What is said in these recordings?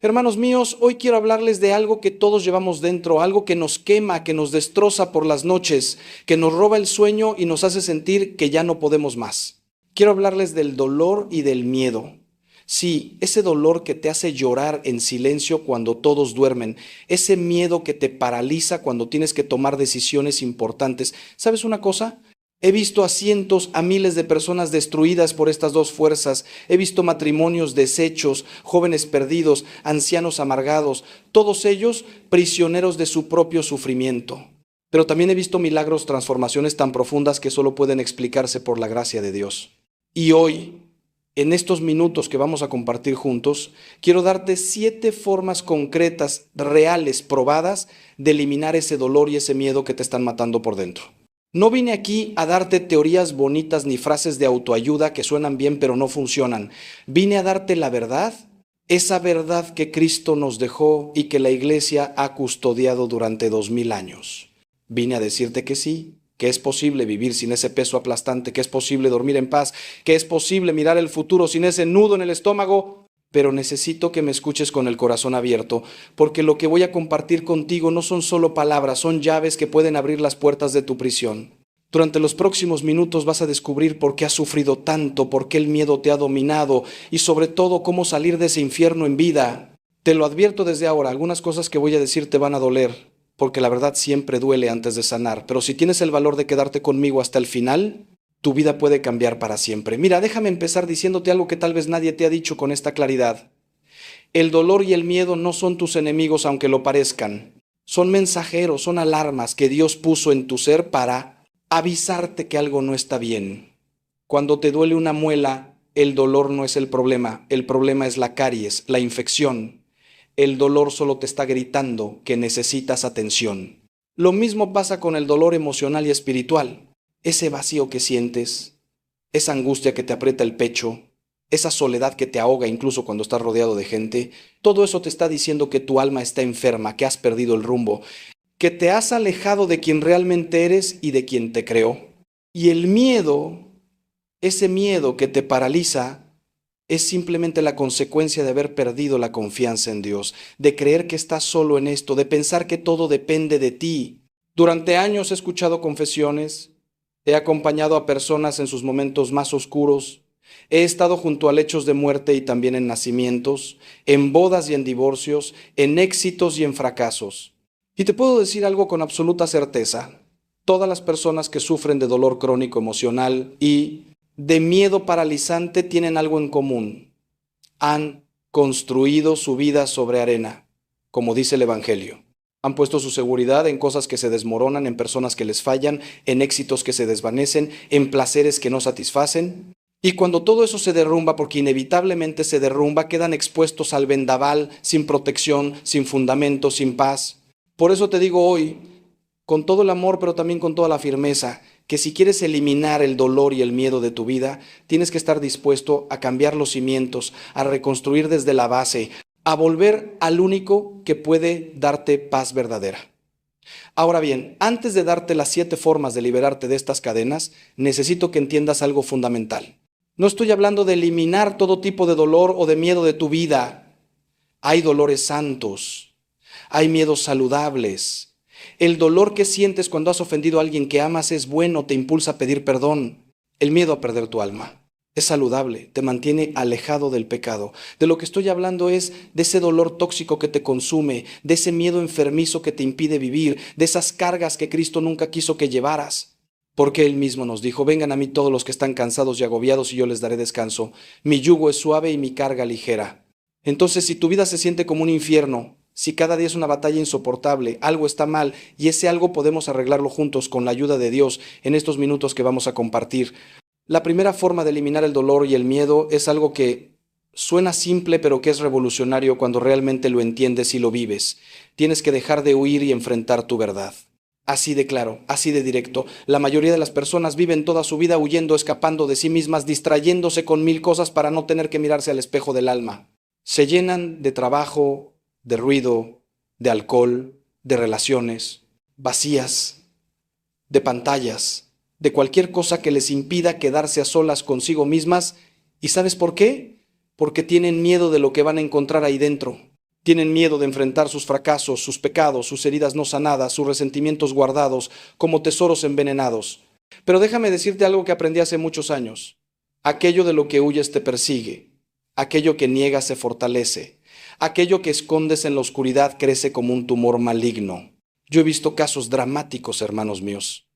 Hermanos míos, hoy quiero hablarles de algo que todos llevamos dentro, algo que nos quema, que nos destroza por las noches, que nos roba el sueño y nos hace sentir que ya no podemos más. Quiero hablarles del dolor y del miedo. Sí, ese dolor que te hace llorar en silencio cuando todos duermen, ese miedo que te paraliza cuando tienes que tomar decisiones importantes. ¿Sabes una cosa? He visto a cientos, a miles de personas destruidas por estas dos fuerzas. He visto matrimonios deshechos, jóvenes perdidos, ancianos amargados, todos ellos prisioneros de su propio sufrimiento. Pero también he visto milagros, transformaciones tan profundas que solo pueden explicarse por la gracia de Dios. Y hoy, en estos minutos que vamos a compartir juntos, quiero darte 7 formas concretas, reales, probadas, de eliminar ese dolor y ese miedo que te están matando por dentro. No vine aquí a darte teorías bonitas ni frases de autoayuda que suenan bien pero no funcionan. Vine a darte la verdad, esa verdad que Cristo nos dejó y que la Iglesia ha custodiado durante 2000 años. Vine a decirte que sí, que es posible vivir sin ese peso aplastante, que es posible dormir en paz, que es posible mirar el futuro sin ese nudo en el estómago. Pero necesito que me escuches con el corazón abierto, porque lo que voy a compartir contigo no son solo palabras, son llaves que pueden abrir las puertas de tu prisión. Durante los próximos minutos vas a descubrir por qué has sufrido tanto, por qué el miedo te ha dominado y sobre todo cómo salir de ese infierno en vida. Te lo advierto desde ahora, algunas cosas que voy a decir te van a doler, porque la verdad siempre duele antes de sanar, pero si tienes el valor de quedarte conmigo hasta el final, tu vida puede cambiar para siempre. Mira, déjame empezar diciéndote algo que tal vez nadie te ha dicho con esta claridad. El dolor y el miedo no son tus enemigos aunque lo parezcan. Son mensajeros, son alarmas que Dios puso en tu ser para avisarte que algo no está bien. Cuando te duele una muela, el dolor no es el problema es la caries, la infección. El dolor solo te está gritando que necesitas atención. Lo mismo pasa con el dolor emocional y espiritual. Ese vacío que sientes, esa angustia que te aprieta el pecho, esa soledad que te ahoga incluso cuando estás rodeado de gente, todo eso te está diciendo que tu alma está enferma, que has perdido el rumbo, que te has alejado de quien realmente eres y de quien te creó. Y el miedo, ese miedo que te paraliza, es simplemente la consecuencia de haber perdido la confianza en Dios, de creer que estás solo en esto, de pensar que todo depende de ti. Durante años he escuchado confesiones. He acompañado a personas en sus momentos más oscuros. He estado junto a lechos de muerte y también en nacimientos, en bodas y en divorcios, en éxitos y en fracasos. Y te puedo decir algo con absoluta certeza. Todas las personas que sufren de dolor crónico emocional y de miedo paralizante tienen algo en común. Han construido su vida sobre arena, como dice el Evangelio. Han puesto su seguridad en cosas que se desmoronan, en personas que les fallan, en éxitos que se desvanecen, en placeres que no satisfacen. Y cuando todo eso se derrumba, porque inevitablemente se derrumba, quedan expuestos al vendaval, sin protección, sin fundamento, sin paz. Por eso te digo hoy, con todo el amor, pero también con toda la firmeza, que si quieres eliminar el dolor y el miedo de tu vida, tienes que estar dispuesto a cambiar los cimientos, a reconstruir desde la base, a volver al único que puede darte paz verdadera. Ahora bien, antes de darte las 7 formas de liberarte de estas cadenas, necesito que entiendas algo fundamental. No estoy hablando de eliminar todo tipo de dolor o de miedo de tu vida. Hay dolores santos, hay miedos saludables. El dolor que sientes cuando has ofendido a alguien que amas es bueno, te impulsa a pedir perdón. El miedo a perder tu alma es saludable, te mantiene alejado del pecado. De lo que estoy hablando es de ese dolor tóxico que te consume, de ese miedo enfermizo que te impide vivir, de esas cargas que Cristo nunca quiso que llevaras. Porque Él mismo nos dijo, vengan a mí todos los que están cansados y agobiados y yo les daré descanso. Mi yugo es suave y mi carga ligera. Entonces, si tu vida se siente como un infierno, si cada día es una batalla insoportable, algo está mal y ese algo podemos arreglarlo juntos con la ayuda de Dios en estos minutos que vamos a compartir. La primera forma de eliminar el dolor y el miedo es algo que suena simple pero que es revolucionario cuando realmente lo entiendes y lo vives. Tienes que dejar de huir y enfrentar tu verdad. Así de claro, así de directo. La mayoría de las personas viven toda su vida huyendo, escapando de sí mismas, distrayéndose con 1000 cosas para no tener que mirarse al espejo del alma. Se llenan de trabajo, de ruido, de alcohol, de relaciones vacías, de pantallas, de cualquier cosa que les impida quedarse a solas consigo mismas. ¿Y sabes por qué? Porque tienen miedo de lo que van a encontrar ahí dentro. Tienen miedo de enfrentar sus fracasos, sus pecados, sus heridas no sanadas, sus resentimientos guardados como tesoros envenenados. Pero déjame decirte algo que aprendí hace muchos años. Aquello de lo que huyes te persigue. Aquello que niegas se fortalece. Aquello que escondes en la oscuridad crece como un tumor maligno. Yo he visto casos dramáticos, hermanos míos.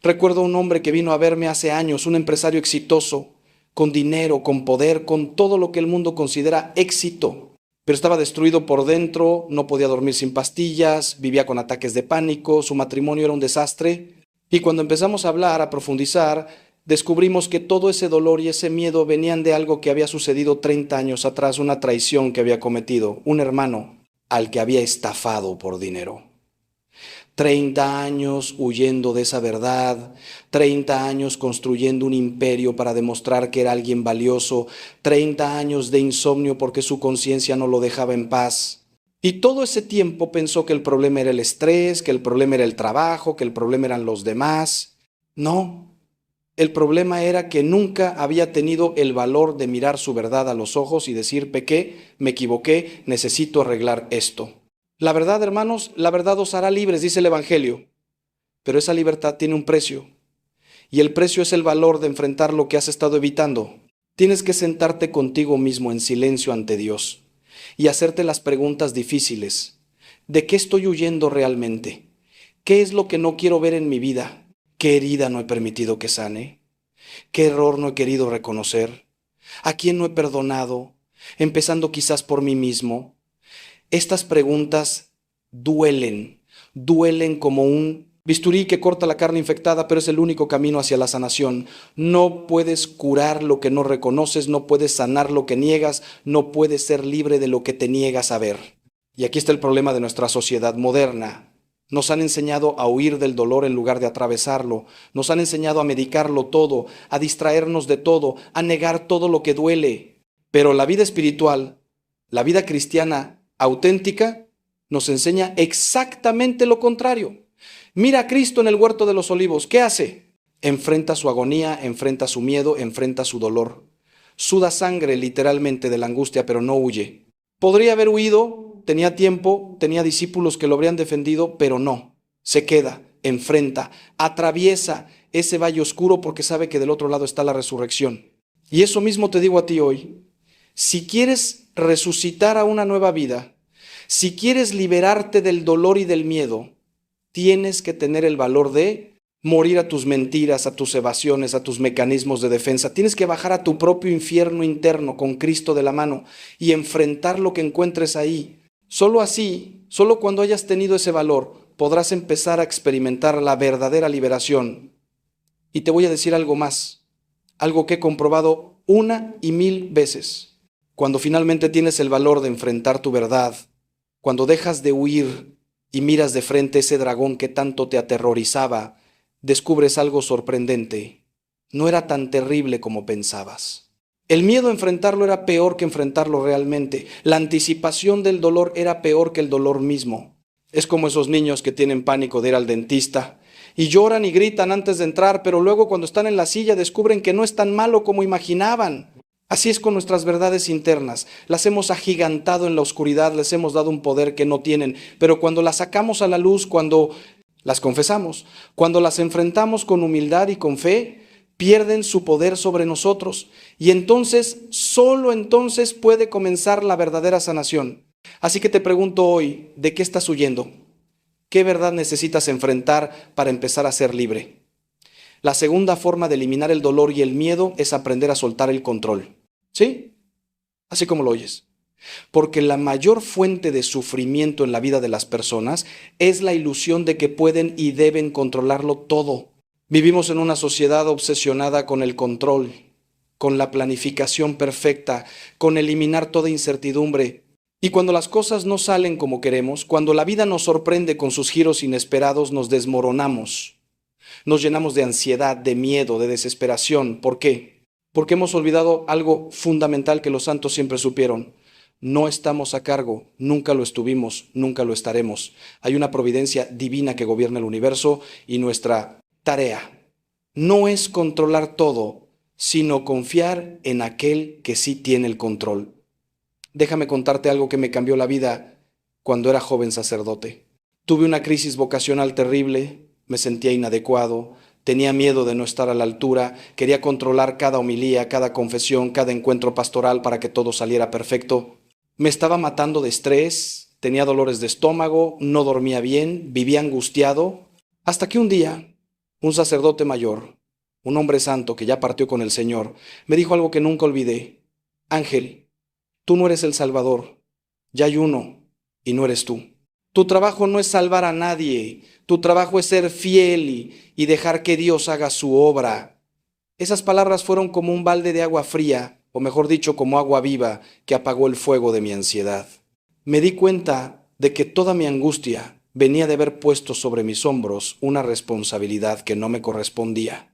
Recuerdo un hombre que vino a verme hace años, un empresario exitoso, con dinero, con poder, con todo lo que el mundo considera éxito. Pero estaba destruido por dentro, no podía dormir sin pastillas, vivía con ataques de pánico, su matrimonio era un desastre. Y cuando empezamos a hablar, a profundizar, descubrimos que todo ese dolor y ese miedo venían de algo que había sucedido 30 años atrás, una traición que había cometido un hermano al que había estafado por dinero. 30 años huyendo de esa verdad, 30 años construyendo un imperio para demostrar que era alguien valioso, 30 años de insomnio porque su conciencia no lo dejaba en paz. Y todo ese tiempo pensó que el problema era el estrés, que el problema era el trabajo, que el problema eran los demás. No, el problema era que nunca había tenido el valor de mirar su verdad a los ojos y decir, pequé, me equivoqué, necesito arreglar esto. La verdad, hermanos, la verdad os hará libres, dice el Evangelio, pero esa libertad tiene un precio, y el precio es el valor de enfrentar lo que has estado evitando. Tienes que sentarte contigo mismo en silencio ante Dios y hacerte las preguntas difíciles. ¿De qué estoy huyendo realmente? ¿Qué es lo que no quiero ver en mi vida? ¿Qué herida no he permitido que sane? ¿Qué error no he querido reconocer? ¿A quién no he perdonado? Empezando quizás por mí mismo. Estas preguntas duelen como un bisturí que corta la carne infectada, pero es el único camino hacia la sanación. No puedes curar lo que no reconoces, no puedes sanar lo que niegas, no puedes ser libre de lo que te niegas a ver. Y aquí está el problema de nuestra sociedad moderna. Nos han enseñado a huir del dolor en lugar de atravesarlo. Nos han enseñado a medicarlo todo, a distraernos de todo, a negar todo lo que duele. Pero la vida espiritual, la vida cristiana, auténtica, nos enseña exactamente lo contrario. Mira a Cristo en el huerto de los olivos. ¿Qué hace? Enfrenta su agonía, enfrenta su miedo, enfrenta su dolor. Suda sangre literalmente de la angustia, pero no huye. Podría haber huido, tenía tiempo, tenía discípulos que lo habrían defendido, pero no. Se queda, enfrenta, atraviesa ese valle oscuro porque sabe que del otro lado está la resurrección. Y eso mismo te digo a ti hoy. Si quieres resucitar a una nueva vida, si quieres liberarte del dolor y del miedo, tienes que tener el valor de morir a tus mentiras, a tus evasiones, a tus mecanismos de defensa. Tienes que bajar a tu propio infierno interno con Cristo de la mano y enfrentar lo que encuentres ahí. Solo así, solo cuando hayas tenido ese valor, podrás empezar a experimentar la verdadera liberación. Y te voy a decir algo más, algo que he comprobado 1,000 veces. Cuando finalmente tienes el valor de enfrentar tu verdad, cuando dejas de huir y miras de frente ese dragón que tanto te aterrorizaba, descubres algo sorprendente. No era tan terrible como pensabas. El miedo a enfrentarlo era peor que enfrentarlo realmente. La anticipación del dolor era peor que el dolor mismo. Es como esos niños que tienen pánico de ir al dentista y lloran y gritan antes de entrar, pero luego cuando están en la silla descubren que no es tan malo como imaginaban. Así es con nuestras verdades internas. Las hemos agigantado en la oscuridad, les hemos dado un poder que no tienen, pero cuando las sacamos a la luz, cuando las confesamos, cuando las enfrentamos con humildad y con fe, pierden su poder sobre nosotros. Y entonces, solo entonces puede comenzar la verdadera sanación. Así que te pregunto hoy, ¿de qué estás huyendo? ¿Qué verdad necesitas enfrentar para empezar a ser libre? La segunda forma de eliminar el dolor y el miedo es aprender a soltar el control. ¿Sí? Así como lo oyes. Porque la mayor fuente de sufrimiento en la vida de las personas es la ilusión de que pueden y deben controlarlo todo. Vivimos en una sociedad obsesionada con el control, con la planificación perfecta, con eliminar toda incertidumbre. Y cuando las cosas no salen como queremos, cuando la vida nos sorprende con sus giros inesperados, nos desmoronamos. Nos llenamos de ansiedad, de miedo, de desesperación. ¿Por qué? Porque hemos olvidado algo fundamental que los santos siempre supieron. No estamos a cargo, nunca lo estuvimos, nunca lo estaremos. Hay una providencia divina que gobierna el universo y nuestra tarea no es controlar todo, sino confiar en aquel que sí tiene el control. Déjame contarte algo que me cambió la vida cuando era joven sacerdote. Tuve una crisis vocacional terrible, me sentía inadecuado, tenía miedo de no estar a la altura, quería controlar cada homilía, cada confesión, cada encuentro pastoral para que todo saliera perfecto. Me estaba matando de estrés, tenía dolores de estómago, no dormía bien, vivía angustiado, hasta que un día, un sacerdote mayor, un hombre santo que ya partió con el Señor, me dijo algo que nunca olvidé. Ángel, tú no eres el Salvador, ya hay uno, y no eres tú. Tu trabajo no es salvar a nadie, tu trabajo es ser fiel y dejar que Dios haga su obra. Esas palabras fueron como un balde de agua fría, o mejor dicho, como agua viva, que apagó el fuego de mi ansiedad. Me di cuenta de que toda mi angustia venía de haber puesto sobre mis hombros una responsabilidad que no me correspondía.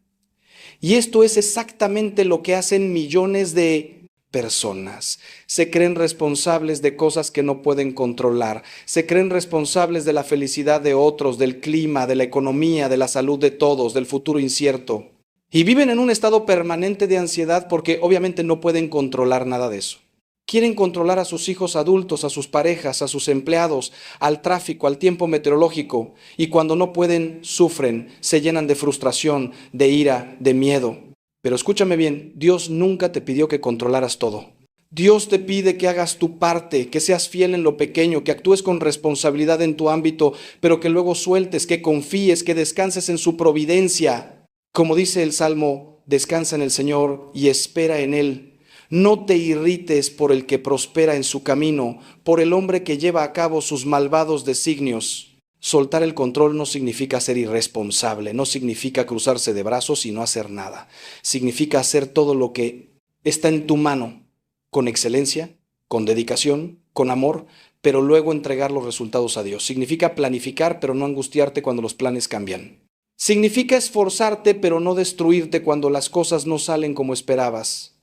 Y esto es exactamente lo que hacen millones de personas. Se creen responsables de cosas que no pueden controlar. Se creen responsables de la felicidad de otros, del clima, de la economía, de la salud de todos, del futuro incierto. Y viven en un estado permanente de ansiedad porque obviamente no pueden controlar nada de eso. Quieren controlar a sus hijos adultos, a sus parejas, a sus empleados, al tráfico, al tiempo meteorológico, y cuando no pueden, sufren, se llenan de frustración, de ira, de miedo. Pero escúchame bien, Dios nunca te pidió que controlaras todo. Dios te pide que hagas tu parte, que seas fiel en lo pequeño, que actúes con responsabilidad en tu ámbito, pero que luego sueltes, que confíes, que descanses en su providencia. Como dice el Salmo, descansa en el Señor y espera en Él. No te irrites por el que prospera en su camino, por el hombre que lleva a cabo sus malvados designios. Soltar el control no significa ser irresponsable, no significa cruzarse de brazos y no hacer nada. Significa hacer todo lo que está en tu mano, con excelencia, con dedicación, con amor, pero luego entregar los resultados a Dios. Significa planificar, pero no angustiarte cuando los planes cambian. Significa esforzarte, pero no destruirte cuando las cosas no salen como esperabas.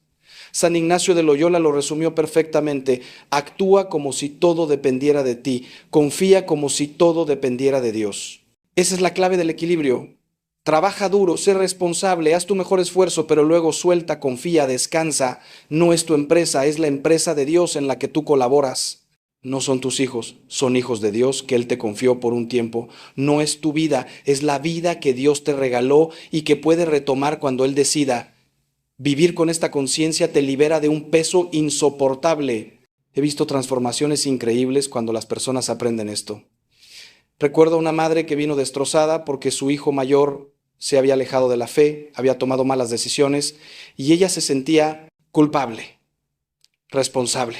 San Ignacio de Loyola lo resumió perfectamente. Actúa como si todo dependiera de ti. Confía como si todo dependiera de Dios. Esa es la clave del equilibrio. Trabaja duro, sé responsable, haz tu mejor esfuerzo, pero luego suelta, confía, descansa. No es tu empresa, es la empresa de Dios en la que tú colaboras. No son tus hijos, son hijos de Dios que Él te confió por un tiempo. No es tu vida, es la vida que Dios te regaló y que puede retomar cuando Él decida. Vivir con esta conciencia te libera de un peso insoportable. He visto transformaciones increíbles cuando las personas aprenden esto. Recuerdo a una madre que vino destrozada porque su hijo mayor se había alejado de la fe, había tomado malas decisiones y ella se sentía culpable, responsable.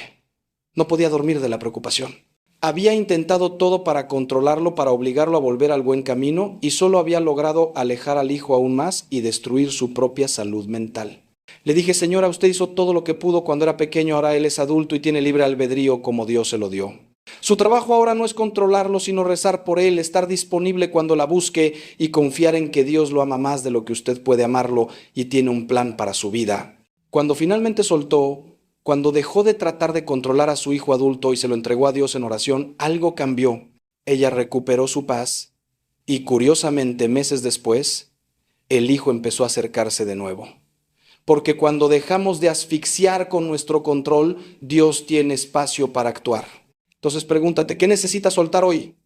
No podía dormir de la preocupación. Había intentado todo para controlarlo, para obligarlo a volver al buen camino y solo había logrado alejar al hijo aún más y destruir su propia salud mental. Le dije, señora, usted hizo todo lo que pudo cuando era pequeño, ahora él es adulto y tiene libre albedrío como Dios se lo dio. Su trabajo ahora no es controlarlo, sino rezar por él, estar disponible cuando la busque y confiar en que Dios lo ama más de lo que usted puede amarlo y tiene un plan para su vida. Cuando finalmente soltó, cuando dejó de tratar de controlar a su hijo adulto y se lo entregó a Dios en oración, algo cambió. Ella recuperó su paz y curiosamente meses después, el hijo empezó a acercarse de nuevo. Porque cuando dejamos de asfixiar con nuestro control, Dios tiene espacio para actuar. Entonces pregúntate, ¿qué necesitas soltar hoy?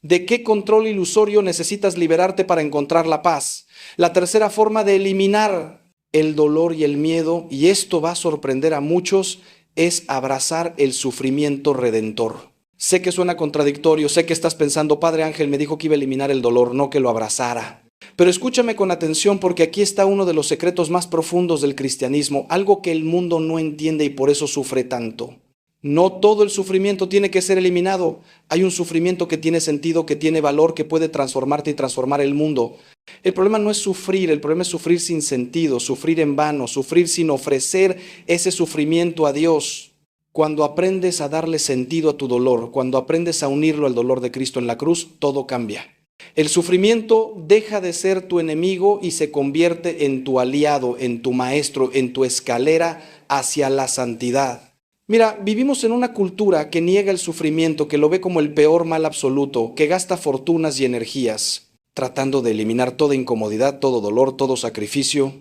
¿De qué control ilusorio necesitas liberarte para encontrar la paz? La tercera forma de eliminar el dolor y el miedo, y esto va a sorprender a muchos, es abrazar el sufrimiento redentor. Sé que suena contradictorio, sé que estás pensando, Padre Ángel me dijo que iba a eliminar el dolor, no que lo abrazara. Pero escúchame con atención porque aquí está uno de los secretos más profundos del cristianismo, algo que el mundo no entiende y por eso sufre tanto. No todo el sufrimiento tiene que ser eliminado. Hay un sufrimiento que tiene sentido, que tiene valor, que puede transformarte y transformar el mundo. El problema no es sufrir, el problema es sufrir sin sentido, sufrir en vano, sufrir sin ofrecer ese sufrimiento a Dios. Cuando aprendes a darle sentido a tu dolor, cuando aprendes a unirlo al dolor de Cristo en la cruz, todo cambia. El sufrimiento deja de ser tu enemigo y se convierte en tu aliado, en tu maestro, en tu escalera hacia la santidad. Mira, vivimos en una cultura que niega el sufrimiento, que lo ve como el peor mal absoluto, que gasta fortunas y energías tratando de eliminar toda incomodidad, todo dolor, todo sacrificio.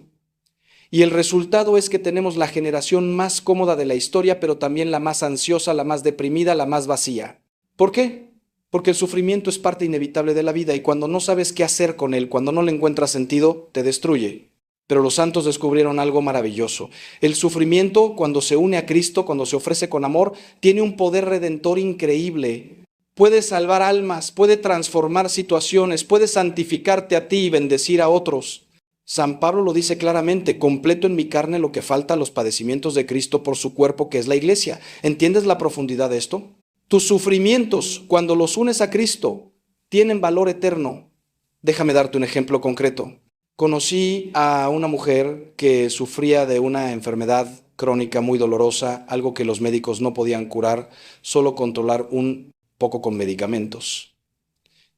Y el resultado es que tenemos la generación más cómoda de la historia, pero también la más ansiosa, la más deprimida, la más vacía. ¿Por qué? Porque el sufrimiento es parte inevitable de la vida y cuando no sabes qué hacer con él, cuando no le encuentras sentido, te destruye. Pero los santos descubrieron algo maravilloso. El sufrimiento, cuando se une a Cristo, cuando se ofrece con amor, tiene un poder redentor increíble. Puede salvar almas, puede transformar situaciones, puede santificarte a ti y bendecir a otros. San Pablo lo dice claramente: completo en mi carne lo que falta a los padecimientos de Cristo por su cuerpo, que es la iglesia. ¿Entiendes la profundidad de esto? Tus sufrimientos, cuando los unes a Cristo, tienen valor eterno. Déjame darte un ejemplo concreto. Conocí a una mujer que sufría de una enfermedad crónica muy dolorosa, algo que los médicos no podían curar, solo controlar un poco con medicamentos.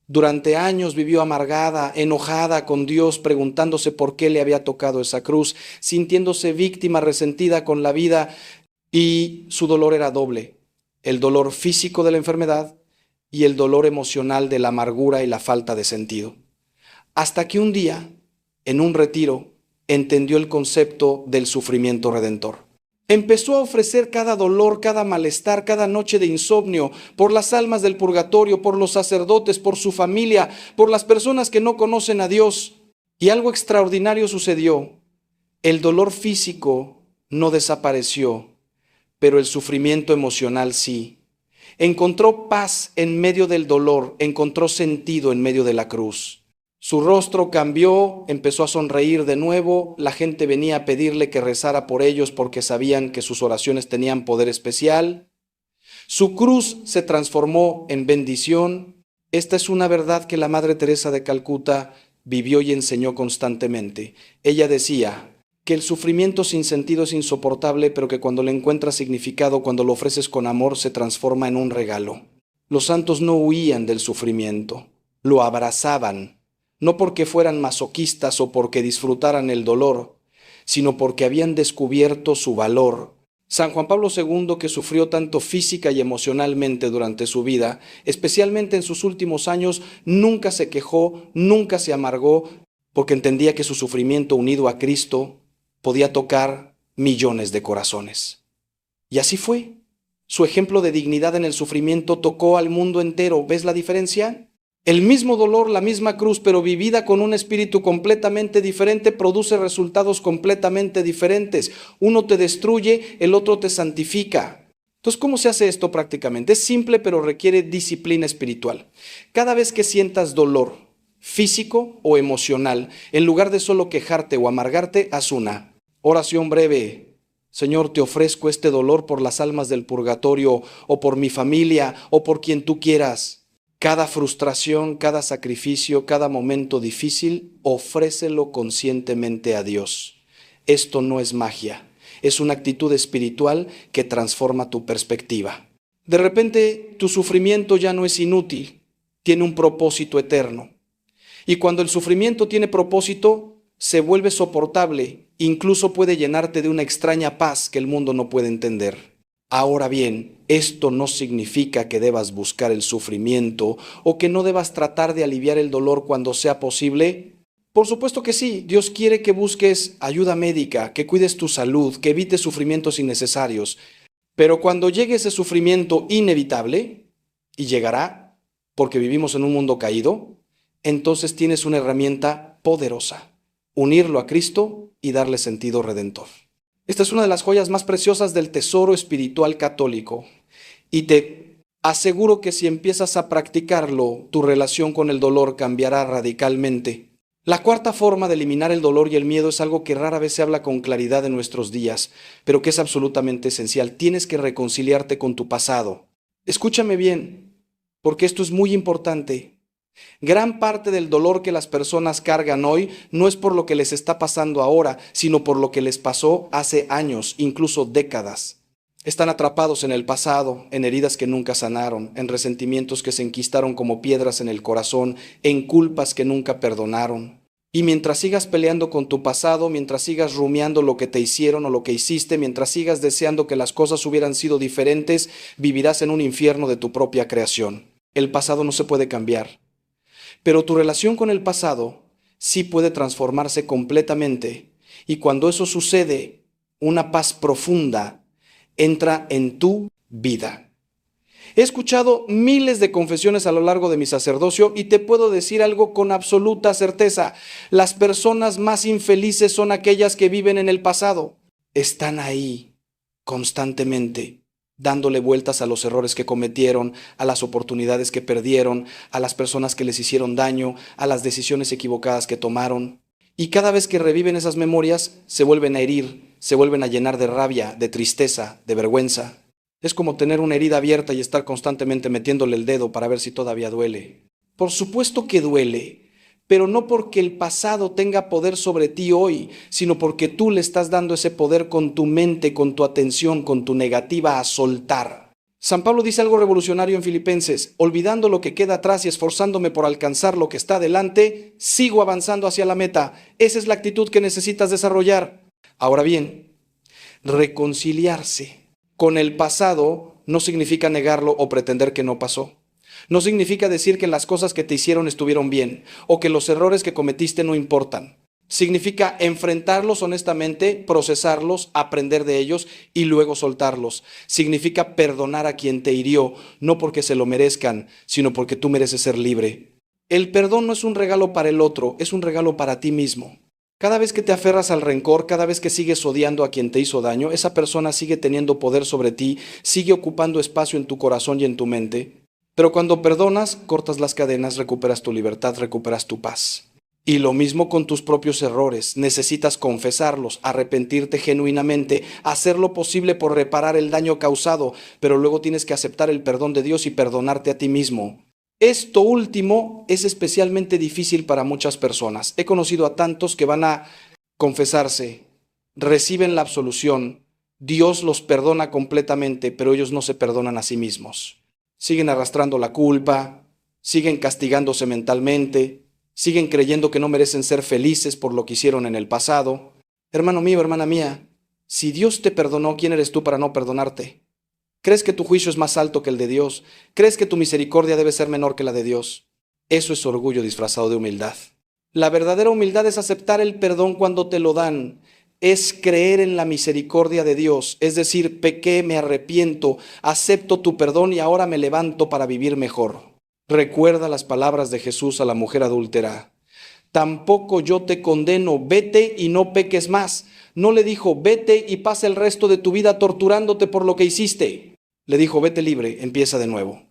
Durante años vivió amargada, enojada con Dios, preguntándose por qué le había tocado esa cruz, sintiéndose víctima, resentida con la vida, y su dolor era doble: el dolor físico de la enfermedad y el dolor emocional de la amargura y la falta de sentido. Hasta que un día, en un retiro, entendió el concepto del sufrimiento redentor. Empezó a ofrecer cada dolor, cada malestar, cada noche de insomnio, por las almas del purgatorio, por los sacerdotes, por su familia, por las personas que no conocen a Dios. Y algo extraordinario sucedió. El dolor físico no desapareció, pero el sufrimiento emocional sí. Encontró paz en medio del dolor, encontró sentido en medio de la cruz. Su rostro cambió, empezó a sonreír de nuevo, la gente venía a pedirle que rezara por ellos porque sabían que sus oraciones tenían poder especial. Su cruz se transformó en bendición. Esta es una verdad que la Madre Teresa de Calcuta vivió y enseñó constantemente. Ella decía que el sufrimiento sin sentido es insoportable, pero que cuando le encuentras significado, cuando lo ofreces con amor, se transforma en un regalo. Los santos no huían del sufrimiento, lo abrazaban. No porque fueran masoquistas o porque disfrutaran el dolor, sino porque habían descubierto su valor. San Juan Pablo II, que sufrió tanto física y emocionalmente durante su vida, especialmente en sus últimos años, nunca se quejó, nunca se amargó, porque entendía que su sufrimiento unido a Cristo podía tocar millones de corazones. Y así fue. Su ejemplo de dignidad en el sufrimiento tocó al mundo entero. ¿Ves la diferencia? El mismo dolor, la misma cruz, pero vivida con un espíritu completamente diferente, produce resultados completamente diferentes. Uno te destruye, el otro te santifica. Entonces, ¿cómo se hace esto prácticamente? Es simple, pero requiere disciplina espiritual. Cada vez que sientas dolor, físico o emocional, en lugar de solo quejarte o amargarte, haz una oración breve. Señor, te ofrezco este dolor por las almas del purgatorio, o por mi familia, o por quien tú quieras. Cada frustración, cada sacrificio, cada momento difícil, ofrécelo conscientemente a Dios. Esto no es magia, es una actitud espiritual que transforma tu perspectiva. De repente, tu sufrimiento ya no es inútil, tiene un propósito eterno. Y cuando el sufrimiento tiene propósito, se vuelve soportable, incluso puede llenarte de una extraña paz que el mundo no puede entender. Ahora bien, esto no significa que debas buscar el sufrimiento o que no debas tratar de aliviar el dolor cuando sea posible. Por supuesto que sí, Dios quiere que busques ayuda médica, que cuides tu salud, que evites sufrimientos innecesarios. Pero cuando llegue ese sufrimiento inevitable, y llegará, porque vivimos en un mundo caído, entonces tienes una herramienta poderosa: unirlo a Cristo y darle sentido redentor. Esta es una de las joyas más preciosas del tesoro espiritual católico. Y te aseguro que si empiezas a practicarlo, tu relación con el dolor cambiará radicalmente. La cuarta forma de eliminar el dolor y el miedo es algo que rara vez se habla con claridad en nuestros días, pero que es absolutamente esencial. Tienes que reconciliarte con tu pasado. Escúchame bien, porque esto es muy importante. Gran parte del dolor que las personas cargan hoy no es por lo que les está pasando ahora, sino por lo que les pasó hace años, incluso décadas. Están atrapados en el pasado, en heridas que nunca sanaron, en resentimientos que se enquistaron como piedras en el corazón, en culpas que nunca perdonaron. Y mientras sigas peleando con tu pasado, mientras sigas rumiando lo que te hicieron o lo que hiciste, mientras sigas deseando que las cosas hubieran sido diferentes, vivirás en un infierno de tu propia creación. El pasado no se puede cambiar. Pero tu relación con el pasado sí puede transformarse completamente Y cuando eso sucede, una paz profunda entra en tu vida. He escuchado miles de confesiones a lo largo de mi sacerdocio y te puedo decir algo con absoluta certeza. Las personas más infelices son aquellas que viven en el pasado. Están ahí constantemente, dándole vueltas a los errores que cometieron, a las oportunidades que perdieron, a las personas que les hicieron daño, a las decisiones equivocadas que tomaron. Y cada vez que reviven esas memorias, se vuelven a herir, se vuelven a llenar de rabia, de tristeza, de vergüenza. Es como tener una herida abierta y estar constantemente metiéndole el dedo para ver si todavía duele. Por supuesto que duele, pero no porque el pasado tenga poder sobre ti hoy, sino porque tú le estás dando ese poder con tu mente, con tu atención, con tu negativa a soltar. San Pablo dice algo revolucionario en Filipenses: olvidando lo que queda atrás y esforzándome por alcanzar lo que está delante, sigo avanzando hacia la meta. Esa es la actitud que necesitas desarrollar. Ahora bien, reconciliarse con el pasado no significa negarlo o pretender que no pasó. No significa decir que las cosas que te hicieron estuvieron bien o que los errores que cometiste no importan. Significa enfrentarlos honestamente, procesarlos, aprender de ellos y luego soltarlos. Significa perdonar a quien te hirió, no porque se lo merezcan, sino porque tú mereces ser libre. El perdón no es un regalo para el otro, es un regalo para ti mismo. Cada vez que te aferras al rencor, cada vez que sigues odiando a quien te hizo daño, esa persona sigue teniendo poder sobre ti, sigue ocupando espacio en tu corazón y en tu mente. Pero cuando perdonas, cortas las cadenas, recuperas tu libertad, recuperas tu paz. Y lo mismo con tus propios errores. Necesitas confesarlos, arrepentirte genuinamente, hacer lo posible por reparar el daño causado, pero luego tienes que aceptar el perdón de Dios y perdonarte a ti mismo. Esto último es especialmente difícil para muchas personas. He conocido a tantos que van a confesarse, reciben la absolución, Dios los perdona completamente, pero ellos no se perdonan a sí mismos. Siguen arrastrando la culpa, siguen castigándose mentalmente, siguen creyendo que no merecen ser felices por lo que hicieron en el pasado. Hermano mío, hermana mía, si Dios te perdonó, ¿quién eres tú para no perdonarte? ¿Crees que tu juicio es más alto que el de Dios? ¿Crees que tu misericordia debe ser menor que la de Dios? Eso es orgullo disfrazado de humildad. La verdadera humildad es aceptar el perdón cuando te lo dan. Es creer en la misericordia de Dios. Es decir, pequé, me arrepiento, acepto tu perdón y ahora me levanto para vivir mejor. Recuerda las palabras de Jesús a la mujer adúltera. Tampoco yo te condeno, vete y no peques más. No le dijo, vete y pasa el resto de tu vida torturándote por lo que hiciste. Le dijo, vete libre, empieza de nuevo.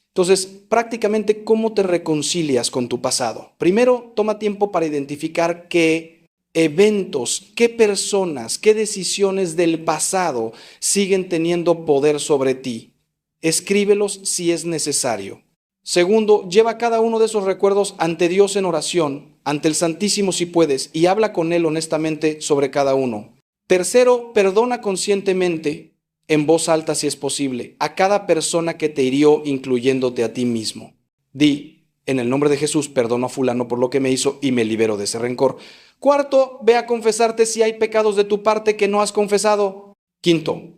Entonces, prácticamente, ¿cómo te reconcilias con tu pasado? Primero, toma tiempo para identificar qué eventos, qué personas, qué decisiones del pasado siguen teniendo poder sobre ti. Escríbelos si es necesario. Segundo, lleva cada uno de esos recuerdos ante Dios en oración, ante el Santísimo si puedes, y habla con Él honestamente sobre cada uno. Tercero, perdona conscientemente, en voz alta si es posible, a cada persona que te hirió, incluyéndote a ti mismo. Di, en el nombre de Jesús, perdono a fulano por lo que me hizo y me libero de ese rencor. Cuarto, ve a confesarte si hay pecados de tu parte que no has confesado. Quinto,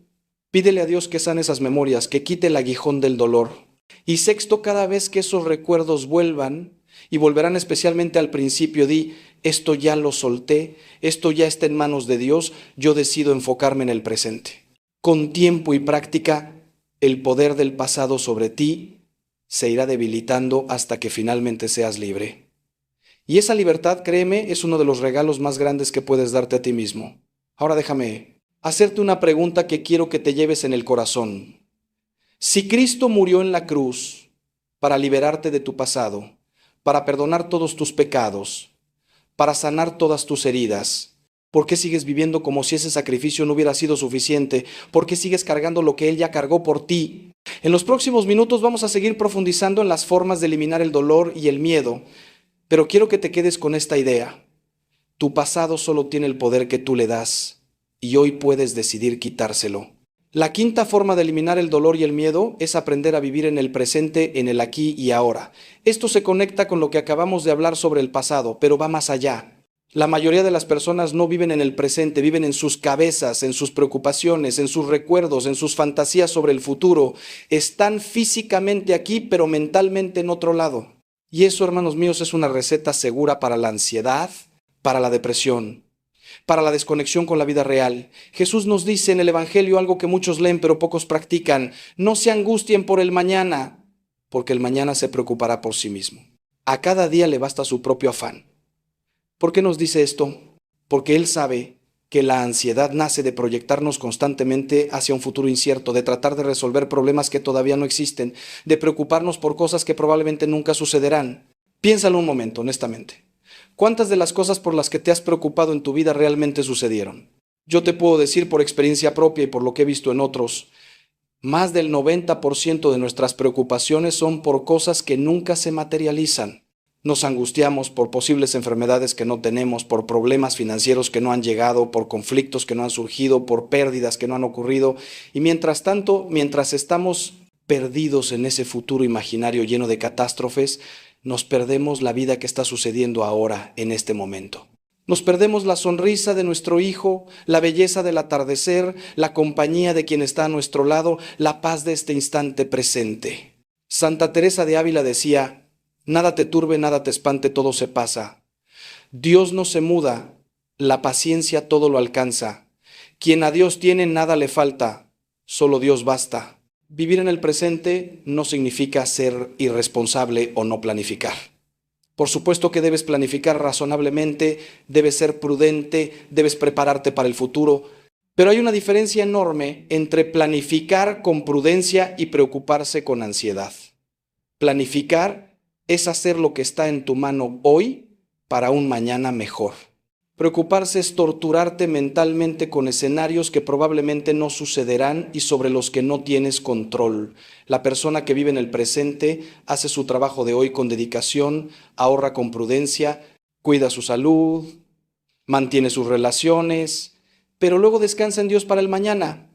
pídele a Dios que sane esas memorias, que quite el aguijón del dolor. Y sexto, cada vez que esos recuerdos vuelvan, y volverán especialmente al principio, di, esto ya lo solté, esto ya está en manos de Dios, yo decido enfocarme en el presente. Con tiempo y práctica, el poder del pasado sobre ti se irá debilitando hasta que finalmente seas libre. Y esa libertad, créeme, es uno de los regalos más grandes que puedes darte a ti mismo. Ahora déjame hacerte una pregunta que quiero que te lleves en el corazón. Si Cristo murió en la cruz para liberarte de tu pasado, para perdonar todos tus pecados, para sanar todas tus heridas, ¿por qué sigues viviendo como si ese sacrificio no hubiera sido suficiente? ¿Por qué sigues cargando lo que Él ya cargó por ti? En los próximos minutos vamos a seguir profundizando en las formas de eliminar el dolor y el miedo, pero quiero que te quedes con esta idea. Tu pasado solo tiene el poder que tú le das y hoy puedes decidir quitárselo. La quinta forma de eliminar el dolor y el miedo es aprender a vivir en el presente, en el aquí y ahora. Esto se conecta con lo que acabamos de hablar sobre el pasado, pero va más allá. La mayoría de las personas no viven en el presente, viven en sus cabezas, en sus preocupaciones, en sus recuerdos, en sus fantasías sobre el futuro. Están físicamente aquí, pero mentalmente en otro lado. Y eso, hermanos míos, es una receta segura para la ansiedad, para la depresión. para la desconexión con la vida real. Jesús nos dice en el Evangelio algo que muchos leen pero pocos practican: no se angustien por el mañana, porque el mañana se preocupará por sí mismo. A cada día le basta su propio afán. ¿Por qué nos dice esto? Porque Él sabe que la ansiedad nace de proyectarnos constantemente hacia un futuro incierto, de tratar de resolver problemas que todavía no existen, de preocuparnos por cosas que probablemente nunca sucederán. Piénsalo un momento, honestamente. ¿Cuántas de las cosas por las que te has preocupado en tu vida realmente sucedieron? Yo te puedo decir por experiencia propia y por lo que he visto en otros, más del 90% de nuestras preocupaciones son por cosas que nunca se materializan. Nos angustiamos por posibles enfermedades que no tenemos, por problemas financieros que no han llegado, por conflictos que no han surgido, por pérdidas que no han ocurrido. Y mientras tanto, mientras estamos perdidos en ese futuro imaginario lleno de catástrofes, nos perdemos la vida que está sucediendo ahora, en este momento. Nos perdemos la sonrisa de nuestro hijo, la belleza del atardecer, la compañía de quien está a nuestro lado, la paz de este instante presente. Santa Teresa de Ávila decía: nada te turbe, nada te espante, todo se pasa. Dios no se muda, la paciencia todo lo alcanza. Quien a Dios tiene, nada le falta, solo Dios basta. Vivir en el presente no significa ser irresponsable o no planificar. Por supuesto que debes planificar razonablemente, debes ser prudente, debes prepararte para el futuro, pero hay una diferencia enorme entre planificar con prudencia y preocuparse con ansiedad. Planificar es hacer lo que está en tu mano hoy para un mañana mejor. Preocuparse es torturarte mentalmente con escenarios que probablemente no sucederán y sobre los que no tienes control. La persona que vive en el presente hace su trabajo de hoy con dedicación, ahorra con prudencia, cuida su salud, mantiene sus relaciones, pero luego descansa en Dios para el mañana.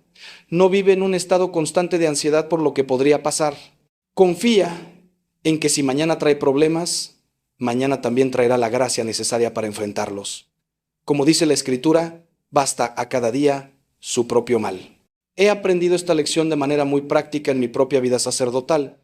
No vive en un estado constante de ansiedad por lo que podría pasar. Confía en que si mañana trae problemas, mañana también traerá la gracia necesaria para enfrentarlos. Como dice la Escritura, basta a cada día su propio mal. He aprendido esta lección de manera muy práctica en mi propia vida sacerdotal.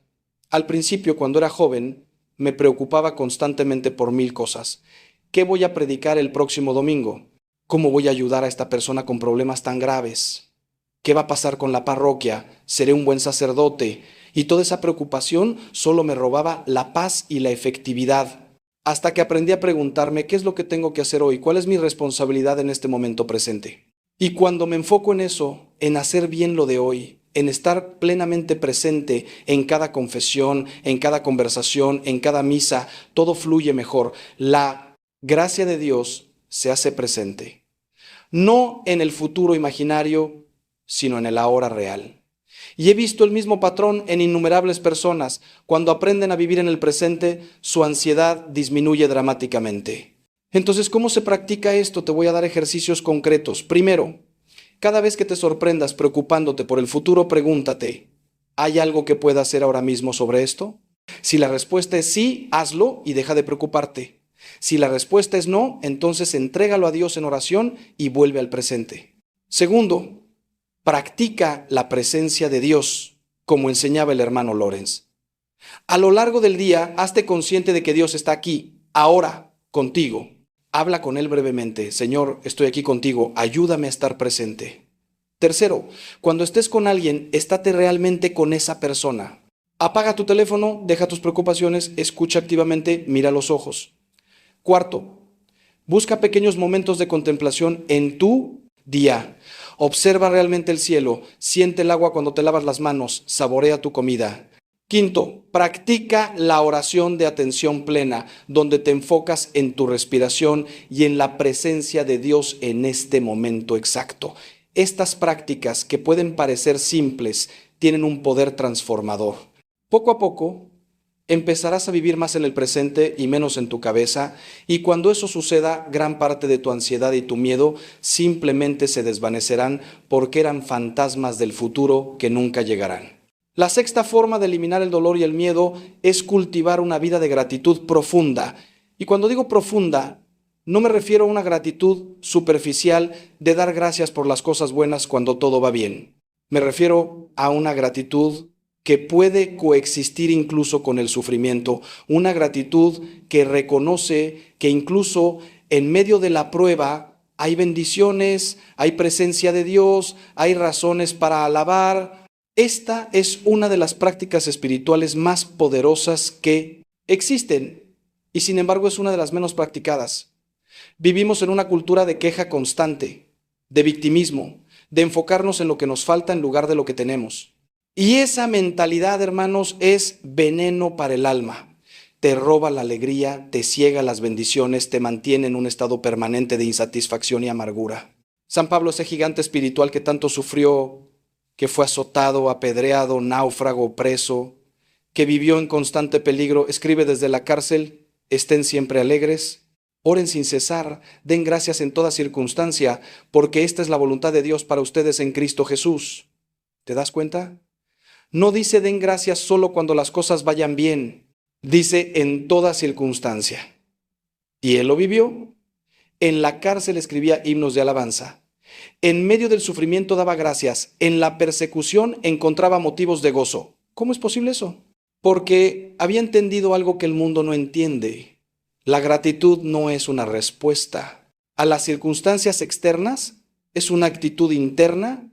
Al principio, cuando era joven, me preocupaba constantemente por 1000 cosas. ¿Qué voy a predicar el próximo domingo? ¿Cómo voy a ayudar a esta persona con problemas tan graves? ¿Qué va a pasar con la parroquia? ¿Seré un buen sacerdote? Y toda esa preocupación solo me robaba la paz y la efectividad. Hasta que aprendí a preguntarme qué es lo que tengo que hacer hoy, cuál es mi responsabilidad en este momento presente. Y cuando me enfoco en eso, en hacer bien lo de hoy, en estar plenamente presente en cada confesión, en cada conversación, en cada misa, todo fluye mejor. La gracia de Dios se hace presente. No en el futuro imaginario, sino en el ahora real. Y he visto el mismo patrón en innumerables personas. Cuando aprenden a vivir en el presente, su ansiedad disminuye dramáticamente. Entonces, ¿cómo se practica esto? Te voy a dar ejercicios concretos. Primero, cada vez que te sorprendas preocupándote por el futuro, pregúntate: ¿hay algo que pueda hacer ahora mismo sobre esto? Si la respuesta es sí, hazlo y deja de preocuparte. Si la respuesta es no, entonces entrégalo a Dios en oración y vuelve al presente. Segundo, practica la presencia de Dios, como enseñaba el hermano Lorenz. A lo largo del día, hazte consciente de que Dios está aquí, ahora, contigo. Habla con Él brevemente: Señor, estoy aquí contigo, ayúdame a estar presente. Tercero, cuando estés con alguien, estate realmente con esa persona. Apaga tu teléfono, deja tus preocupaciones, escucha activamente, mira a los ojos. Cuarto, busca pequeños momentos de contemplación en tu día. Observa realmente el cielo, siente el agua cuando te lavas las manos, saborea tu comida. Quinto, practica la oración de atención plena, donde te enfocas en tu respiración y en la presencia de Dios en este momento exacto. Estas prácticas, que pueden parecer simples, tienen un poder transformador. Poco a poco, empezarás a vivir más en el presente y menos en tu cabeza, y cuando eso suceda, gran parte de tu ansiedad y tu miedo simplemente se desvanecerán porque eran fantasmas del futuro que nunca llegarán. La sexta forma de eliminar el dolor y el miedo es cultivar una vida de gratitud profunda. Y cuando digo profunda, no me refiero a una gratitud superficial de dar gracias por las cosas buenas cuando todo va bien. Me refiero a una gratitud que puede coexistir incluso con el sufrimiento, una gratitud que reconoce que incluso en medio de la prueba hay bendiciones, hay presencia de Dios, hay razones para alabar. Esta es una de las prácticas espirituales más poderosas que existen y sin embargo es una de las menos practicadas. Vivimos en una cultura de queja constante, de victimismo, de enfocarnos en lo que nos falta en lugar de lo que tenemos. Y esa mentalidad, hermanos, es veneno para el alma. Te roba la alegría, te ciega las bendiciones, te mantiene en un estado permanente de insatisfacción y amargura. San Pablo, ese gigante espiritual que tanto sufrió, que fue azotado, apedreado, náufrago, preso, que vivió en constante peligro, escribe desde la cárcel: estén siempre alegres, oren sin cesar, den gracias en toda circunstancia, porque esta es la voluntad de Dios para ustedes en Cristo Jesús. ¿Te das cuenta? No dice den gracias solo cuando las cosas vayan bien, dice en toda circunstancia. Y él lo vivió. En la cárcel escribía himnos de alabanza. En medio del sufrimiento daba gracias. En la persecución encontraba motivos de gozo. ¿Cómo es posible eso? Porque había entendido algo que el mundo no entiende. La gratitud no es una respuesta a las circunstancias externas, es una actitud interna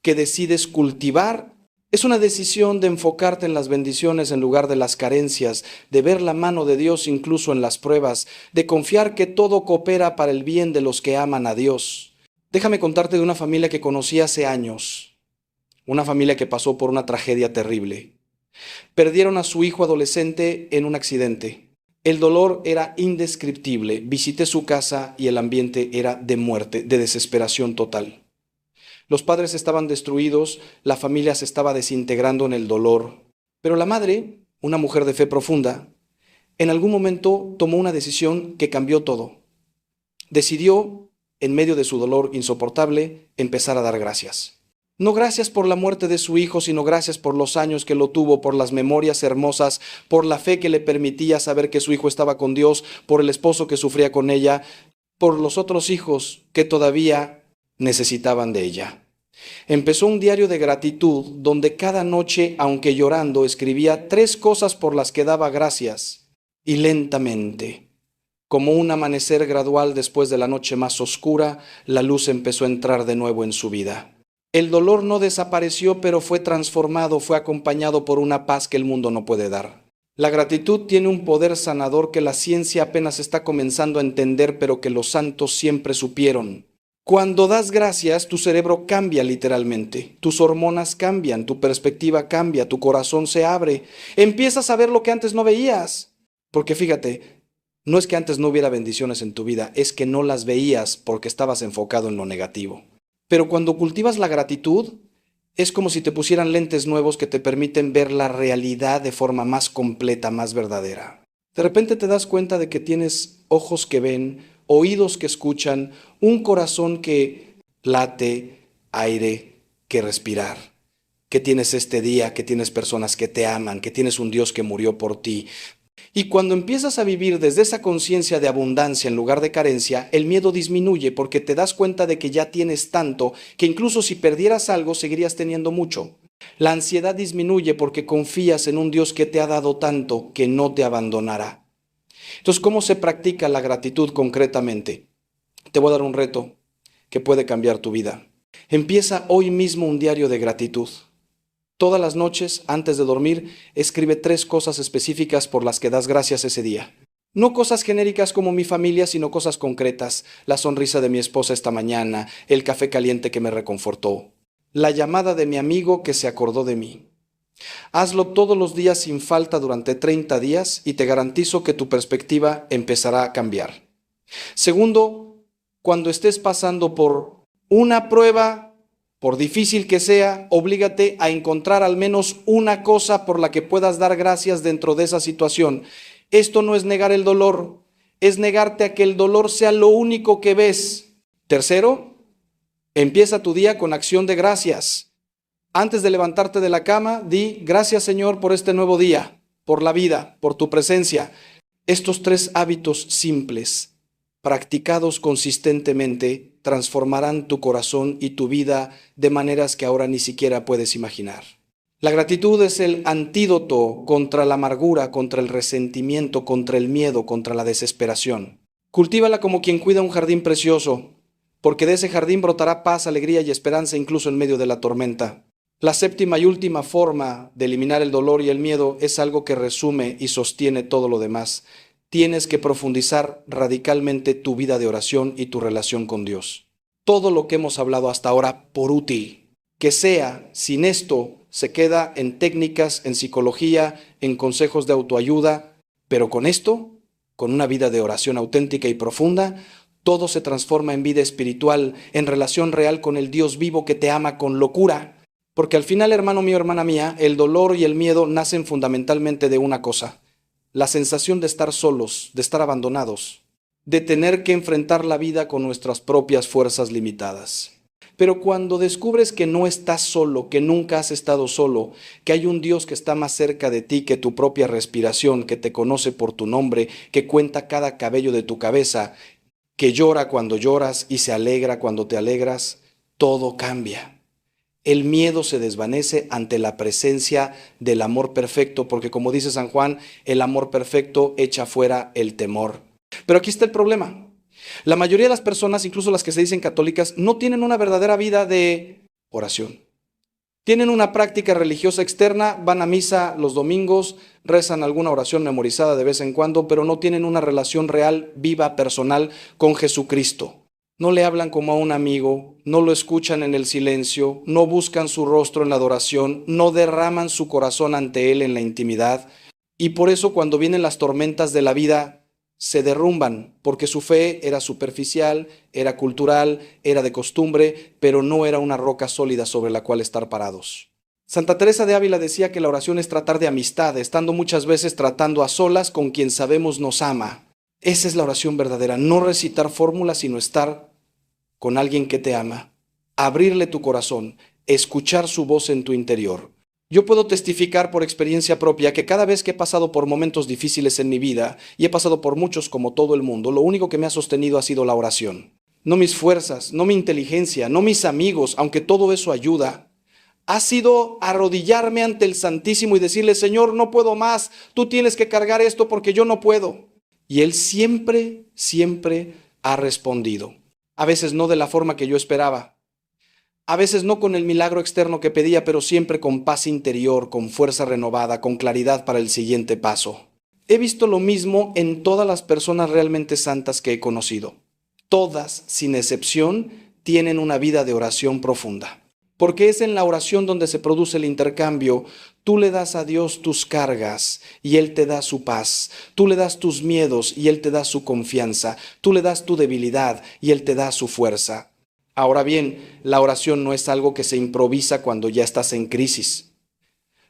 que decides cultivar. Es una decisión de enfocarte en las bendiciones en lugar de las carencias, de ver la mano de Dios incluso en las pruebas, de confiar que todo coopera para el bien de los que aman a Dios. Déjame contarte de una familia que conocí hace años, una familia que pasó por una tragedia terrible. Perdieron a su hijo adolescente en un accidente. El dolor era indescriptible. Visité su casa y el ambiente era de muerte, de desesperación total. Los padres estaban destruidos, la familia se estaba desintegrando en el dolor. Pero la madre, una mujer de fe profunda, en algún momento tomó una decisión que cambió todo. Decidió, en medio de su dolor insoportable, empezar a dar gracias. No gracias por la muerte de su hijo, sino gracias por los años que lo tuvo, por las memorias hermosas, por la fe que le permitía saber que su hijo estaba con Dios, por el esposo que sufría con ella, por los otros hijos que todavía necesitaban de ella. Empezó un diario de gratitud donde cada noche, aunque llorando, escribía 3 cosas por las que daba gracias. Y lentamente, como un amanecer gradual después de la noche más oscura, la luz empezó a entrar de nuevo en su vida. El dolor no desapareció, pero fue transformado, fue acompañado por una paz que el mundo no puede dar. La gratitud tiene un poder sanador que la ciencia apenas está comenzando a entender, pero que los santos siempre supieron. Cuando das gracias, tu cerebro cambia literalmente, tus hormonas cambian, tu perspectiva cambia, tu corazón se abre, empiezas a ver lo que antes no veías. Porque fíjate, no es que antes no hubiera bendiciones en tu vida, es que no las veías porque estabas enfocado en lo negativo. Pero cuando cultivas la gratitud, es como si te pusieran lentes nuevos que te permiten ver la realidad de forma más completa, más verdadera. De repente te das cuenta de que tienes ojos que ven, oídos que escuchan, un corazón que late, aire que respirar, que tienes este día, que tienes personas que te aman, que tienes un Dios que murió por ti. Y cuando empiezas a vivir desde esa conciencia de abundancia en lugar de carencia, el miedo disminuye porque te das cuenta de que ya tienes tanto que incluso si perdieras algo seguirías teniendo mucho. La ansiedad disminuye porque confías en un Dios que te ha dado tanto que no te abandonará. Entonces, ¿cómo se practica la gratitud concretamente? Te voy a dar un reto que puede cambiar tu vida. Empieza hoy mismo un diario de gratitud. Todas las noches, antes de dormir, escribe 3 cosas específicas por las que das gracias ese día. No cosas genéricas como mi familia, sino cosas concretas. La sonrisa de mi esposa esta mañana, el café caliente que me reconfortó, la llamada de mi amigo que se acordó de mí. Hazlo todos los días sin falta durante 30 días y te garantizo que tu perspectiva empezará a cambiar. Segundo, cuando estés pasando por una prueba, por difícil que sea, oblígate a encontrar al menos una cosa por la que puedas dar gracias dentro de esa situación. Esto no es negar el dolor, es negarte a que el dolor sea lo único que ves. Tercero, empieza tu día con acción de gracias. Antes de levantarte de la cama, di gracias Señor por este nuevo día, por la vida, por tu presencia. Estos 3 hábitos simples, practicados consistentemente, transformarán tu corazón y tu vida de maneras que ahora ni siquiera puedes imaginar. La gratitud es el antídoto contra la amargura, contra el resentimiento, contra el miedo, contra la desesperación. Cultívala como quien cuida un jardín precioso. porque de ese jardín brotará paz, alegría y esperanza incluso en medio de la tormenta. La séptima y última forma de eliminar el dolor y el miedo es algo que resume y sostiene todo lo demás. Tienes que profundizar radicalmente tu vida de oración y tu relación con Dios. Todo lo que hemos hablado hasta ahora, por útil que sea, sin esto, se queda en técnicas, en psicología, en consejos de autoayuda, pero con esto, con una vida de oración auténtica y profunda, todo se transforma en vida espiritual, en relación real con el Dios vivo que te ama con locura. Porque al final, hermano mío, hermana mía, el dolor y el miedo nacen fundamentalmente de una cosa: la sensación de estar solos, de estar abandonados, de tener que enfrentar la vida con nuestras propias fuerzas limitadas. Pero cuando descubres que no estás solo, que nunca has estado solo, que hay un Dios que está más cerca de ti que tu propia respiración, que te conoce por tu nombre, que cuenta cada cabello de tu cabeza, que llora cuando lloras y se alegra cuando te alegras, todo cambia. El miedo se desvanece ante la presencia del amor perfecto, porque como dice San Juan, el amor perfecto echa fuera el temor. Pero aquí está el problema. La mayoría de las personas, incluso las que se dicen católicas, no tienen una verdadera vida de oración. Tienen una práctica religiosa externa, van a misa los domingos, rezan alguna oración memorizada de vez en cuando, pero no tienen una relación real, viva, personal con Jesucristo. No le hablan como a un amigo, no lo escuchan en el silencio, no buscan su rostro en la adoración, no derraman su corazón ante Él en la intimidad. Y por eso cuando vienen las tormentas de la vida, se derrumban, porque su fe era superficial, era cultural, era de costumbre, pero no era una roca sólida sobre la cual estar parados. Santa Teresa de Ávila decía que la oración es tratar de amistad, estando muchas veces tratando a solas con quien sabemos nos ama. Esa es la oración verdadera, no recitar fórmulas, sino estar con alguien que te ama, abrirle tu corazón, escuchar su voz en tu interior. Yo puedo testificar por experiencia propia que cada vez que he pasado por momentos difíciles en mi vida, y he pasado por muchos como todo el mundo, lo único que me ha sostenido ha sido la oración. No mis fuerzas, no mi inteligencia, no mis amigos, aunque todo eso ayuda. Ha sido arrodillarme ante el Santísimo y decirle: Señor, no puedo más, tú tienes que cargar esto porque yo no puedo. Y Él siempre, siempre ha respondido. A veces no de la forma que yo esperaba. A veces no con el milagro externo que pedía, pero siempre con paz interior, con fuerza renovada, con claridad para el siguiente paso. He visto lo mismo en todas las personas realmente santas que he conocido. Todas, sin excepción, tienen una vida de oración profunda. Porque es en la oración donde se produce el intercambio. Tú le das a Dios tus cargas y Él te da su paz. Tú le das tus miedos y Él te da su confianza. Tú le das tu debilidad y Él te da su fuerza. Ahora bien, la oración no es algo que se improvisa cuando ya estás en crisis.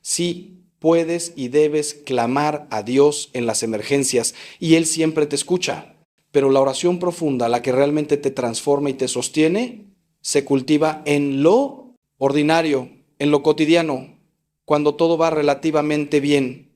Sí, puedes y debes clamar a Dios en las emergencias y Él siempre te escucha. Pero la oración profunda, la que realmente te transforma y te sostiene, se cultiva en lo ordinario, en lo cotidiano, cuando todo va relativamente bien.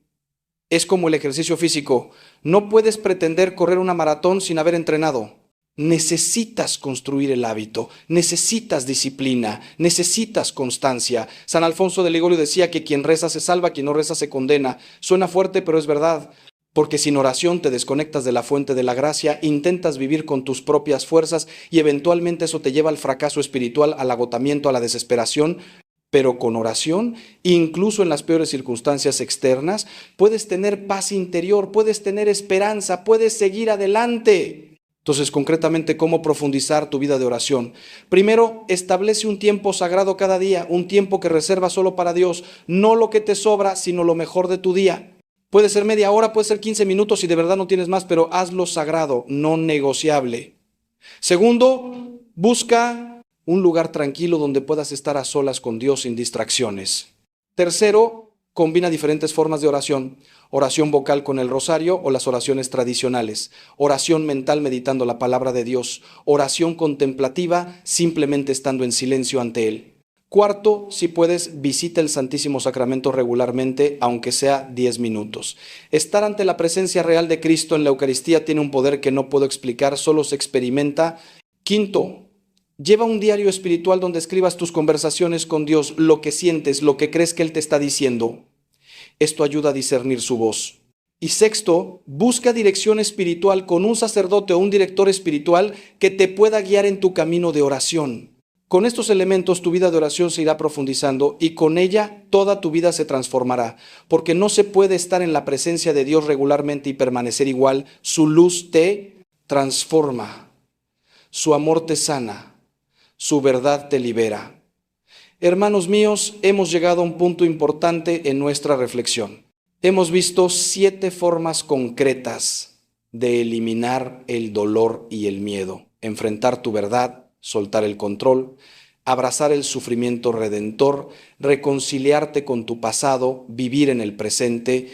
Es como el ejercicio físico. No puedes pretender correr una maratón sin haber entrenado. Necesitas construir el hábito, necesitas disciplina, necesitas constancia. San Alfonso de Ligorio decía que quien reza se salva, quien no reza se condena. Suena fuerte, pero es verdad. Porque sin oración te desconectas de la fuente de la gracia, intentas vivir con tus propias fuerzas y eventualmente eso te lleva al fracaso espiritual, al agotamiento, a la desesperación. Pero con oración, incluso en las peores circunstancias externas, puedes tener paz interior, puedes tener esperanza, puedes seguir adelante. Entonces, concretamente, ¿cómo profundizar tu vida de oración? Primero, establece un tiempo sagrado cada día, un tiempo que reserva solo para Dios, no lo que te sobra, sino lo mejor de tu día. Puede ser media hora, puede ser 15 minutos si de verdad no tienes más, pero hazlo sagrado, no negociable. Segundo, busca un lugar tranquilo donde puedas estar a solas con Dios sin distracciones. Tercero, combina diferentes formas de oración. Oración vocal con el rosario o las oraciones tradicionales. Oración mental meditando la palabra de Dios. Oración contemplativa simplemente estando en silencio ante Él. Cuarto, si puedes, visita el Santísimo Sacramento regularmente, aunque sea 10 minutos. Estar ante la presencia real de Cristo en la Eucaristía tiene un poder que no puedo explicar, solo se experimenta. Quinto, lleva un diario espiritual donde escribas tus conversaciones con Dios, lo que sientes, lo que crees que Él te está diciendo. Esto ayuda a discernir su voz. Y sexto, busca dirección espiritual con un sacerdote o un director espiritual que te pueda guiar en tu camino de oración. Con estos elementos tu vida de oración se irá profundizando y con ella toda tu vida se transformará, porque no se puede estar en la presencia de Dios regularmente y permanecer igual. Su luz te transforma, su amor te sana, su verdad te libera. Hermanos míos, hemos llegado a un punto importante en nuestra reflexión. Hemos visto 7 formas concretas de eliminar el dolor y el miedo, enfrentar tu verdad, soltar el control, abrazar el sufrimiento redentor, reconciliarte con tu pasado, vivir en el presente,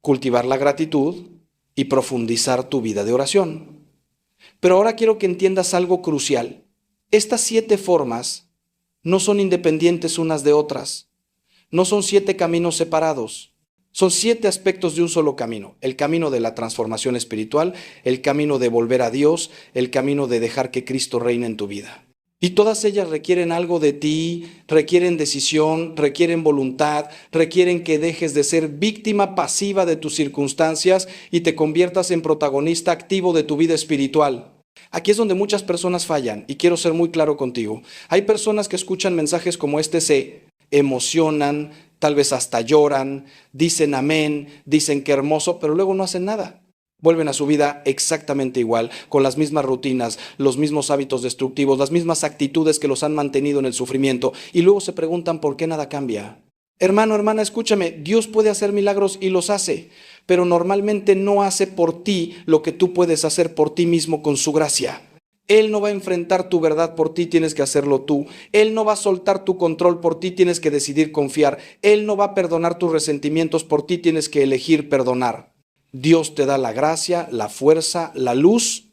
cultivar la gratitud y profundizar tu vida de oración. Pero ahora quiero que entiendas algo crucial. Estas 7 formas no son independientes unas de otras, no son 7 caminos separados. Son 7 aspectos de un solo camino: el camino de la transformación espiritual, el camino de volver a Dios, el camino de dejar que Cristo reine en tu vida. Y todas ellas requieren algo de ti, requieren decisión, requieren voluntad, requieren que dejes de ser víctima pasiva de tus circunstancias y te conviertas en protagonista activo de tu vida espiritual. Aquí es donde muchas personas fallan y quiero ser muy claro contigo. Hay personas que escuchan mensajes como este, se emocionan, tal vez hasta lloran, dicen amén, dicen qué hermoso, pero luego no hacen nada. Vuelven a su vida exactamente igual, con las mismas rutinas, los mismos hábitos destructivos, las mismas actitudes que los han mantenido en el sufrimiento, y luego se preguntan por qué nada cambia. Hermano, hermana, escúchame, Dios puede hacer milagros y los hace, pero normalmente no hace por ti lo que tú puedes hacer por ti mismo con su gracia. Él no va a enfrentar tu verdad por ti, tienes que hacerlo tú. Él no va a soltar tu control por ti, tienes que decidir confiar. Él no va a perdonar tus resentimientos por ti, tienes que elegir perdonar. Dios te da la gracia, la fuerza, la luz,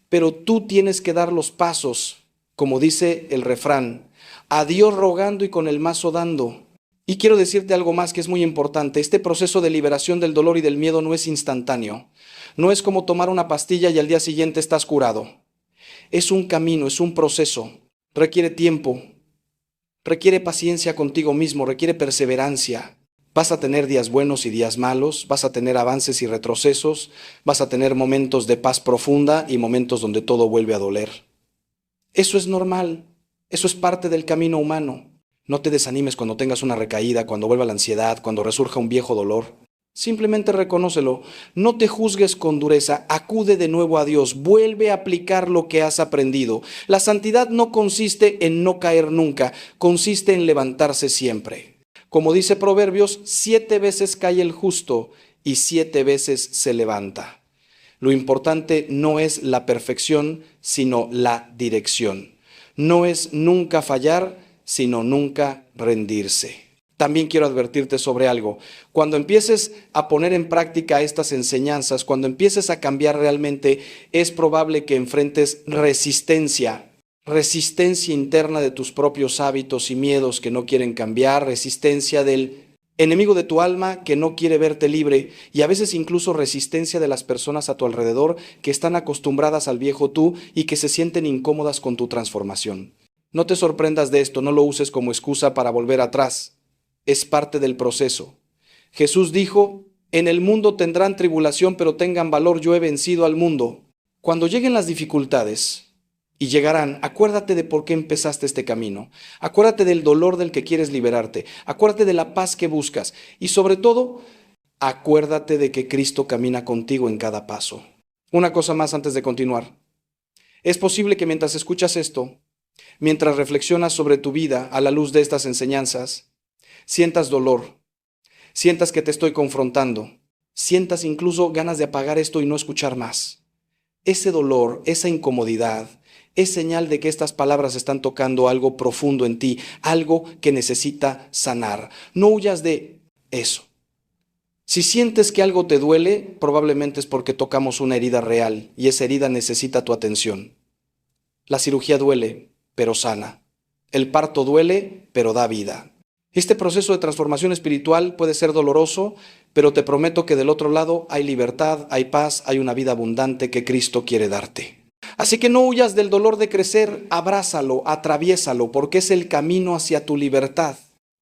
pero tú tienes que dar los pasos, como dice el refrán, a Dios rogando y con el mazo dando. Y quiero decirte algo más que es muy importante. Este proceso de liberación del dolor y del miedo no es instantáneo. No es como tomar una pastilla y al día siguiente estás curado. Es un camino, es un proceso, requiere tiempo, requiere paciencia contigo mismo, requiere perseverancia. Vas a tener días buenos y días malos, vas a tener avances y retrocesos, vas a tener momentos de paz profunda y momentos donde todo vuelve a doler. Eso es normal, eso es parte del camino humano. No te desanimes cuando tengas una recaída, cuando vuelva la ansiedad, cuando resurja un viejo dolor. Simplemente reconócelo, no te juzgues con dureza, acude de nuevo a Dios, vuelve a aplicar lo que has aprendido. La santidad no consiste en no caer nunca, consiste en levantarse siempre. Como dice Proverbios, 7 veces cae el justo y 7 veces se levanta. Lo importante no es la perfección, sino la dirección. No es nunca fallar, sino nunca rendirse. También quiero advertirte sobre algo. Cuando empieces a poner en práctica estas enseñanzas, cuando empieces a cambiar realmente, es probable que enfrentes resistencia interna de tus propios hábitos y miedos que no quieren cambiar, resistencia del enemigo de tu alma que no quiere verte libre y a veces incluso resistencia de las personas a tu alrededor que están acostumbradas al viejo tú y que se sienten incómodas con tu transformación. No te sorprendas de esto, no lo uses como excusa para volver atrás. Es parte del proceso. Jesús dijo, en el mundo tendrán tribulación, pero tengan valor, yo he vencido al mundo. Cuando lleguen las dificultades, y llegarán, acuérdate de por qué empezaste este camino. Acuérdate del dolor del que quieres liberarte. Acuérdate de la paz que buscas. Y sobre todo, acuérdate de que Cristo camina contigo en cada paso. Una cosa más antes de continuar. Es posible que mientras escuchas esto, mientras reflexionas sobre tu vida a la luz de estas enseñanzas, sientas dolor, sientas que te estoy confrontando, sientas incluso ganas de apagar esto y no escuchar más. Ese dolor, esa incomodidad, es señal de que estas palabras están tocando algo profundo en ti, algo que necesita sanar. No huyas de eso. Si sientes que algo te duele, probablemente es porque tocamos una herida real y esa herida necesita tu atención. La cirugía duele, pero sana. El parto duele, pero da vida. Este proceso de transformación espiritual puede ser doloroso, pero te prometo que del otro lado hay libertad, hay paz, hay una vida abundante que Cristo quiere darte. Así que no huyas del dolor de crecer, abrázalo, atraviésalo, porque es el camino hacia tu libertad.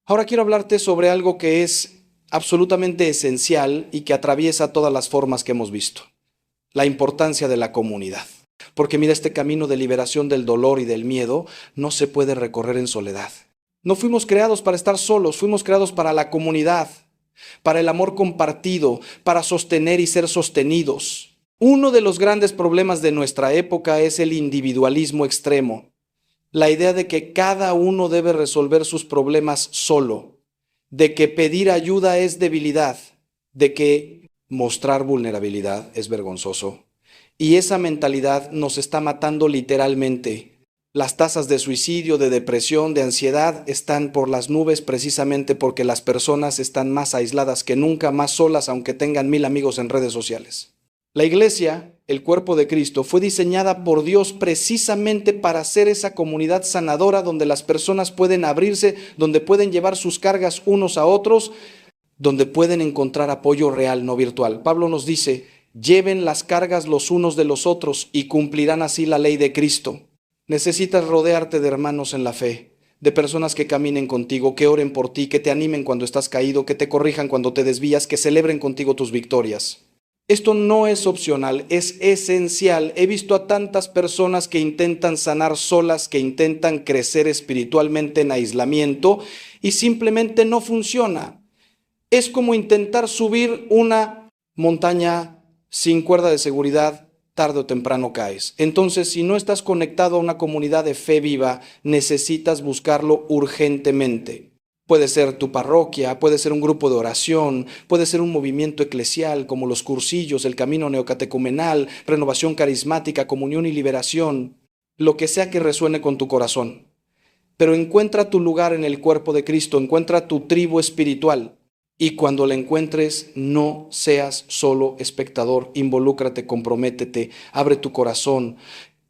Ahora quiero hablarte sobre algo que es absolutamente esencial y que atraviesa todas las formas que hemos visto. La importancia de la comunidad. Porque mira, este camino de liberación del dolor y del miedo no se puede recorrer en soledad. No fuimos creados para estar solos, fuimos creados para la comunidad, para el amor compartido, para sostener y ser sostenidos. Uno de los grandes problemas de nuestra época es el individualismo extremo. La idea de que cada uno debe resolver sus problemas solo, de que pedir ayuda es debilidad, de que mostrar vulnerabilidad es vergonzoso. Y esa mentalidad nos está matando literalmente. Las tasas de suicidio, de depresión, de ansiedad están por las nubes precisamente porque las personas están más aisladas que nunca, más solas, aunque tengan 1000 amigos en redes sociales. La iglesia, el cuerpo de Cristo, fue diseñada por Dios precisamente para ser esa comunidad sanadora donde las personas pueden abrirse, donde pueden llevar sus cargas unos a otros, donde pueden encontrar apoyo real, no virtual. Pablo nos dice, lleven las cargas los unos de los otros y cumplirán así la ley de Cristo. Necesitas rodearte de hermanos en la fe, de personas que caminen contigo, que oren por ti, que te animen cuando estás caído, que te corrijan cuando te desvías, que celebren contigo tus victorias. Esto no es opcional, es esencial. He visto a tantas personas que intentan sanar solas, que intentan crecer espiritualmente en aislamiento y simplemente no funciona. Es como intentar subir una montaña sin cuerda de seguridad, tarde o temprano caes. Entonces, si no estás conectado a una comunidad de fe viva, necesitas buscarlo urgentemente. Puede ser tu parroquia, puede ser un grupo de oración, puede ser un movimiento eclesial como los cursillos, el camino neocatecumenal, renovación carismática, comunión y liberación, lo que sea que resuene con tu corazón. Pero encuentra tu lugar en el cuerpo de Cristo, encuentra tu tribu espiritual. Y cuando la encuentres, no seas solo espectador, involúcrate, comprométete, abre tu corazón,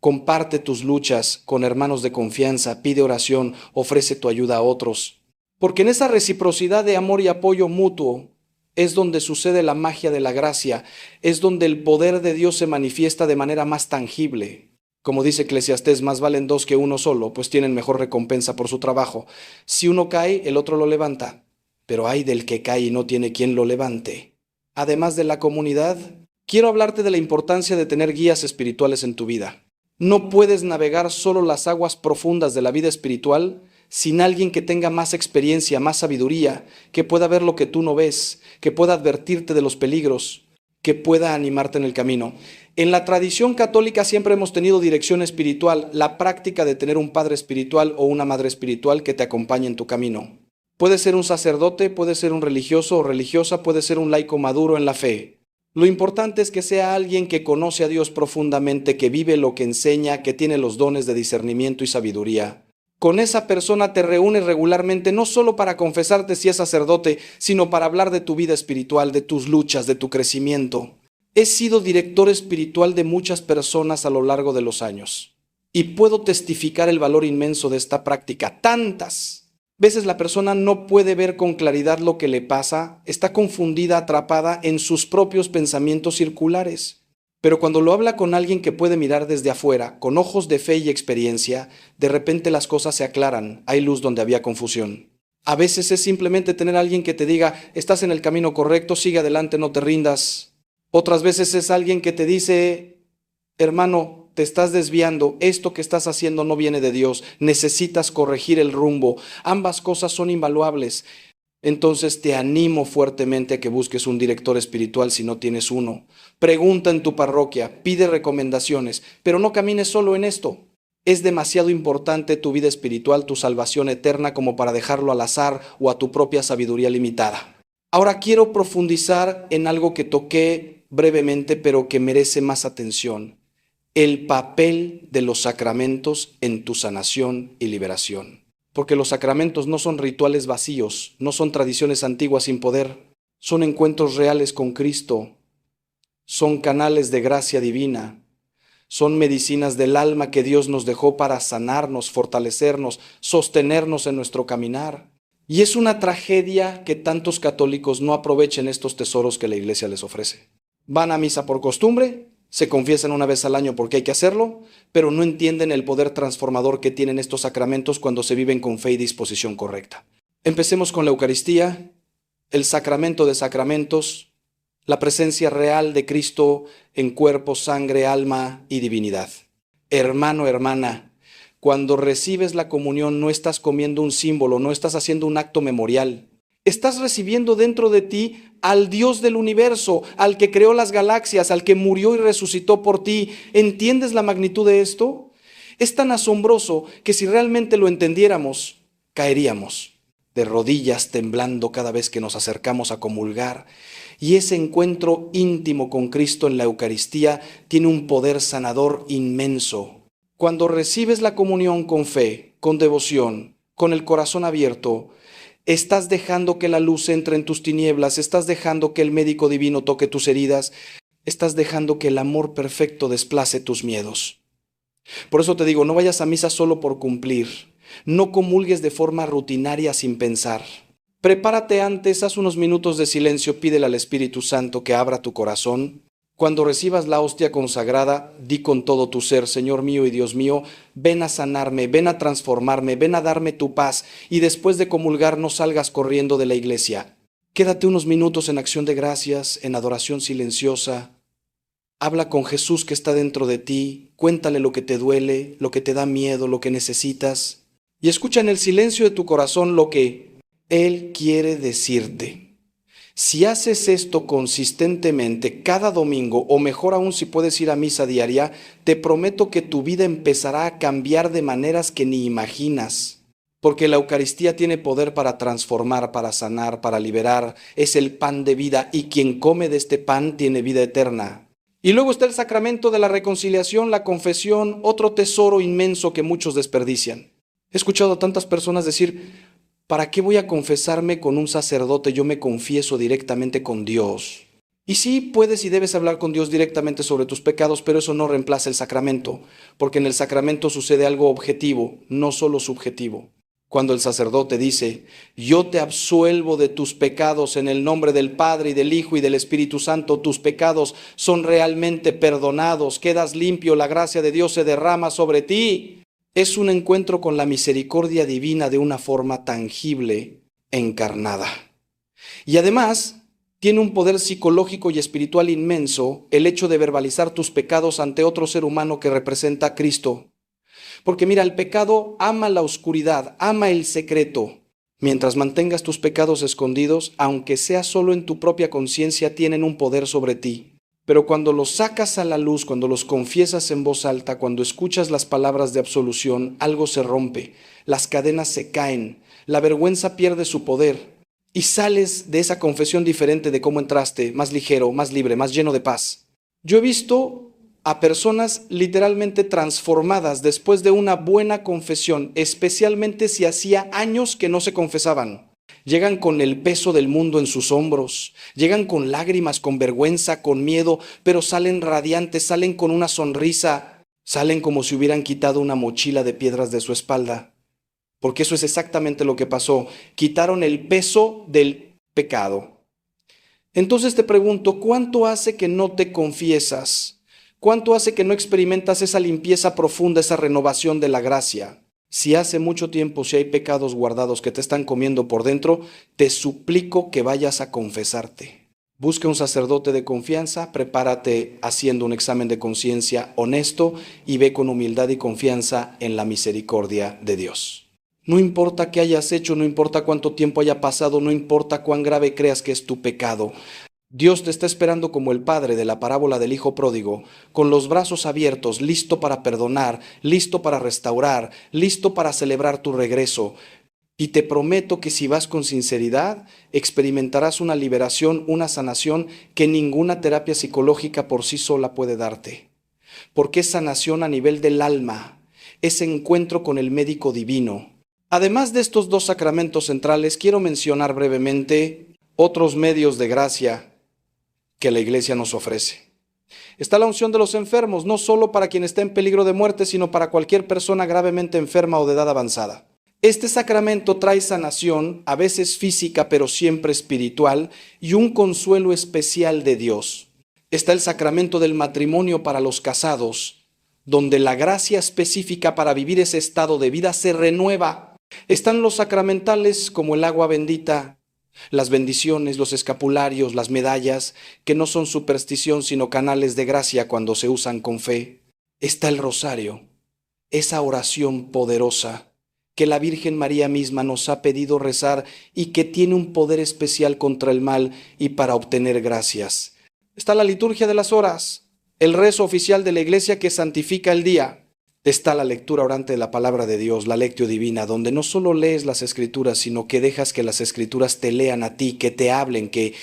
comparte tus luchas con hermanos de confianza, pide oración, ofrece tu ayuda a otros. Porque en esa reciprocidad de amor y apoyo mutuo es donde sucede la magia de la gracia, es donde el poder de Dios se manifiesta de manera más tangible. Como dice Eclesiastés, más valen dos que uno solo, pues tienen mejor recompensa por su trabajo. Si uno cae, el otro lo levanta. Pero ay del que cae y no tiene quien lo levante. Además de la comunidad, quiero hablarte de la importancia de tener guías espirituales en tu vida. No puedes navegar solo las aguas profundas de la vida espiritual sin alguien que tenga más experiencia, más sabiduría, que pueda ver lo que tú no ves, que pueda advertirte de los peligros, que pueda animarte en el camino. En la tradición católica siempre hemos tenido dirección espiritual, la práctica de tener un padre espiritual o una madre espiritual que te acompañe en tu camino. Puede ser un sacerdote, puede ser un religioso o religiosa, puede ser un laico maduro en la fe. Lo importante es que sea alguien que conoce a Dios profundamente, que vive lo que enseña, que tiene los dones de discernimiento y sabiduría. Con esa persona te reúnes regularmente no solo para confesarte si es sacerdote, sino para hablar de tu vida espiritual, de tus luchas, de tu crecimiento. He sido director espiritual de muchas personas a lo largo de los años y puedo testificar el valor inmenso de esta práctica. Tantas veces la persona no puede ver con claridad lo que le pasa, está confundida, atrapada en sus propios pensamientos circulares. Pero cuando lo habla con alguien que puede mirar desde afuera, con ojos de fe y experiencia, de repente las cosas se aclaran, hay luz donde había confusión. A veces es simplemente tener a alguien que te diga, estás en el camino correcto, sigue adelante, no te rindas. Otras veces es alguien que te dice, hermano, te estás desviando, esto que estás haciendo no viene de Dios, necesitas corregir el rumbo, ambas cosas son invaluables. Entonces te animo fuertemente a que busques un director espiritual si no tienes uno. Pregunta en tu parroquia, pide recomendaciones, pero no camines solo en esto. Es demasiado importante tu vida espiritual, tu salvación eterna como para dejarlo al azar o a tu propia sabiduría limitada. Ahora quiero profundizar en algo que toqué brevemente, pero que merece más atención. El papel de los sacramentos en tu sanación y liberación. Porque los sacramentos no son rituales vacíos, no son tradiciones antiguas sin poder, son encuentros reales con Cristo, son canales de gracia divina, son medicinas del alma que Dios nos dejó para sanarnos, fortalecernos, sostenernos en nuestro caminar. Y es una tragedia que tantos católicos no aprovechen estos tesoros que la Iglesia les ofrece. Van a misa por costumbre, se confiesan una vez al año porque hay que hacerlo, pero no entienden el poder transformador que tienen estos sacramentos cuando se viven con fe y disposición correcta. Empecemos con la Eucaristía. el sacramento de sacramentos, la presencia real de Cristo en cuerpo, sangre, alma y divinidad. Hermano, hermana, cuando recibes la comunión no estás comiendo un símbolo, no estás haciendo un acto memorial. Estás recibiendo dentro de ti al Dios del universo, al que creó las galaxias, al que murió y resucitó por ti. ¿Entiendes la magnitud de esto? Es tan asombroso que si realmente lo entendiéramos, caeríamos de rodillas temblando cada vez que nos acercamos a comulgar. Y ese encuentro íntimo con Cristo en la Eucaristía tiene un poder sanador inmenso. Cuando recibes la comunión con fe, con devoción, con el corazón abierto, estás dejando que la luz entre en tus tinieblas, estás dejando que el médico divino toque tus heridas, estás dejando que el amor perfecto desplace tus miedos. Por eso te digo, no vayas a misa solo por cumplir, no comulgues de forma rutinaria sin pensar. Prepárate antes, haz unos minutos de silencio, pídele al Espíritu Santo que abra tu corazón. Cuando recibas la hostia consagrada, di con todo tu ser, Señor mío y Dios mío, ven a sanarme, ven a transformarme, ven a darme tu paz, y después de comulgar no salgas corriendo de la iglesia. Quédate unos minutos en acción de gracias, en adoración silenciosa. Habla con Jesús que está dentro de ti, cuéntale lo que te duele, lo que te da miedo, lo que necesitas, y escucha en el silencio de tu corazón lo que Él quiere decirte. Si haces esto consistentemente cada domingo, o mejor aún si puedes ir a misa diaria, te prometo que tu vida empezará a cambiar de maneras que ni imaginas. Porque la Eucaristía tiene poder para transformar, para sanar, para liberar. Es el pan de vida y quien come de este pan tiene vida eterna. Y luego está el sacramento de la reconciliación, la confesión, otro tesoro inmenso que muchos desperdician. He escuchado a tantas personas decir: ¿para qué voy a confesarme con un sacerdote? Yo me confieso directamente con Dios. Y sí, puedes y debes hablar con Dios directamente sobre tus pecados, pero eso no reemplaza el sacramento, porque en el sacramento sucede algo objetivo, no solo subjetivo. Cuando el sacerdote dice: yo te absuelvo de tus pecados en el nombre del Padre y del Hijo y del Espíritu Santo, tus pecados son realmente perdonados, quedas limpio, la gracia de Dios se derrama sobre ti. Es un encuentro con la misericordia divina de una forma tangible, encarnada. Y además, tiene un poder psicológico y espiritual inmenso el hecho de verbalizar tus pecados ante otro ser humano que representa a Cristo. Porque mira, el pecado ama la oscuridad, ama el secreto. Mientras mantengas tus pecados escondidos, aunque sea solo en tu propia conciencia, tienen un poder sobre ti. Pero cuando los sacas a la luz, cuando los confiesas en voz alta, cuando escuchas las palabras de absolución, algo se rompe, las cadenas se caen, la vergüenza pierde su poder y sales de esa confesión diferente de cómo entraste, más ligero, más libre, más lleno de paz. Yo he visto a personas literalmente transformadas después de una buena confesión, especialmente si hacía años que no se confesaban. Llegan con el peso del mundo en sus hombros, llegan con lágrimas, con vergüenza, con miedo, pero salen radiantes, salen con una sonrisa, salen como si hubieran quitado una mochila de piedras de su espalda. Porque eso es exactamente lo que pasó. Quitaron el peso del pecado. Entonces te pregunto, ¿cuánto hace que no te confiesas? ¿Cuánto hace que no experimentas esa limpieza profunda, esa renovación de la gracia? Si hace mucho tiempo, si hay pecados guardados que te están comiendo por dentro, te suplico que vayas a confesarte. Busca un sacerdote de confianza, prepárate haciendo un examen de conciencia honesto y ve con humildad y confianza en la misericordia de Dios. No importa qué hayas hecho, no importa cuánto tiempo haya pasado, no importa cuán grave creas que es tu pecado. Dios te está esperando como el padre de la parábola del hijo pródigo, con los brazos abiertos, listo para perdonar, listo para restaurar, listo para celebrar tu regreso. Y te prometo que si vas con sinceridad, experimentarás una liberación, una sanación que ninguna terapia psicológica por sí sola puede darte. Porque es sanación a nivel del alma, ese encuentro con el médico divino. Además de estos dos sacramentos centrales, quiero mencionar brevemente otros medios de gracia que la Iglesia nos ofrece. Está la unción de los enfermos, no solo para quien está en peligro de muerte, sino para cualquier persona gravemente enferma o de edad avanzada. Este sacramento trae sanación, a veces física, pero siempre espiritual, y un consuelo especial de Dios. Está el sacramento del matrimonio para los casados, donde la gracia específica para vivir ese estado de vida se renueva. Están los sacramentales como el agua bendita, Las bendiciones, los escapularios, las medallas, que no son superstición sino canales de gracia cuando se usan con fe. Está el rosario, esa oración poderosa que la Virgen María misma nos ha pedido rezar y que tiene un poder especial contra el mal y para obtener gracias. Está la liturgia de las horas, el rezo oficial de la Iglesia que santifica el día. Está la lectura orante de la palabra de Dios, la lectio divina, donde no solo lees las Escrituras, sino que dejas que las Escrituras te lean a ti, que te hablen, que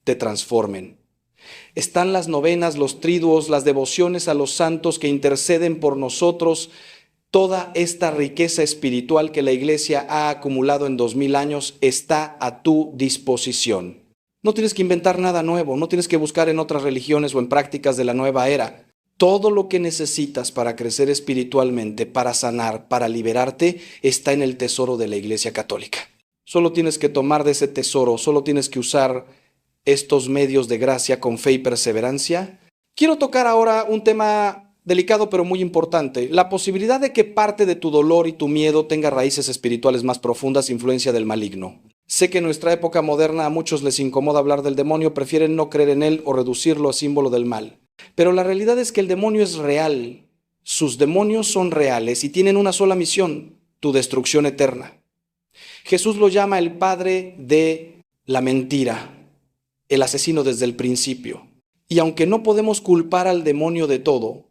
te transformen. Están las novenas, los triduos, las devociones a los santos que interceden por nosotros. Toda esta riqueza espiritual que la Iglesia ha acumulado en 2000 años está a tu disposición. No tienes que inventar nada nuevo, no tienes que buscar en otras religiones o en prácticas de la nueva era. Todo lo que necesitas para crecer espiritualmente, para sanar, para liberarte, está en el tesoro de la Iglesia Católica. Solo tienes que tomar de ese tesoro, solo tienes que usar estos medios de gracia con fe y perseverancia. Quiero tocar ahora un tema delicado pero muy importante, la posibilidad de que parte de tu dolor y tu miedo tenga raíces espirituales más profundas, influencia del maligno. Sé que en nuestra época moderna a muchos les incomoda hablar del demonio, prefieren no creer en él o reducirlo a símbolo del mal. Pero la realidad es que el demonio es real, sus demonios son reales y tienen una sola misión, tu destrucción eterna. Jesús lo llama el padre de la mentira, el asesino desde el principio. Y aunque no podemos culpar al demonio de todo,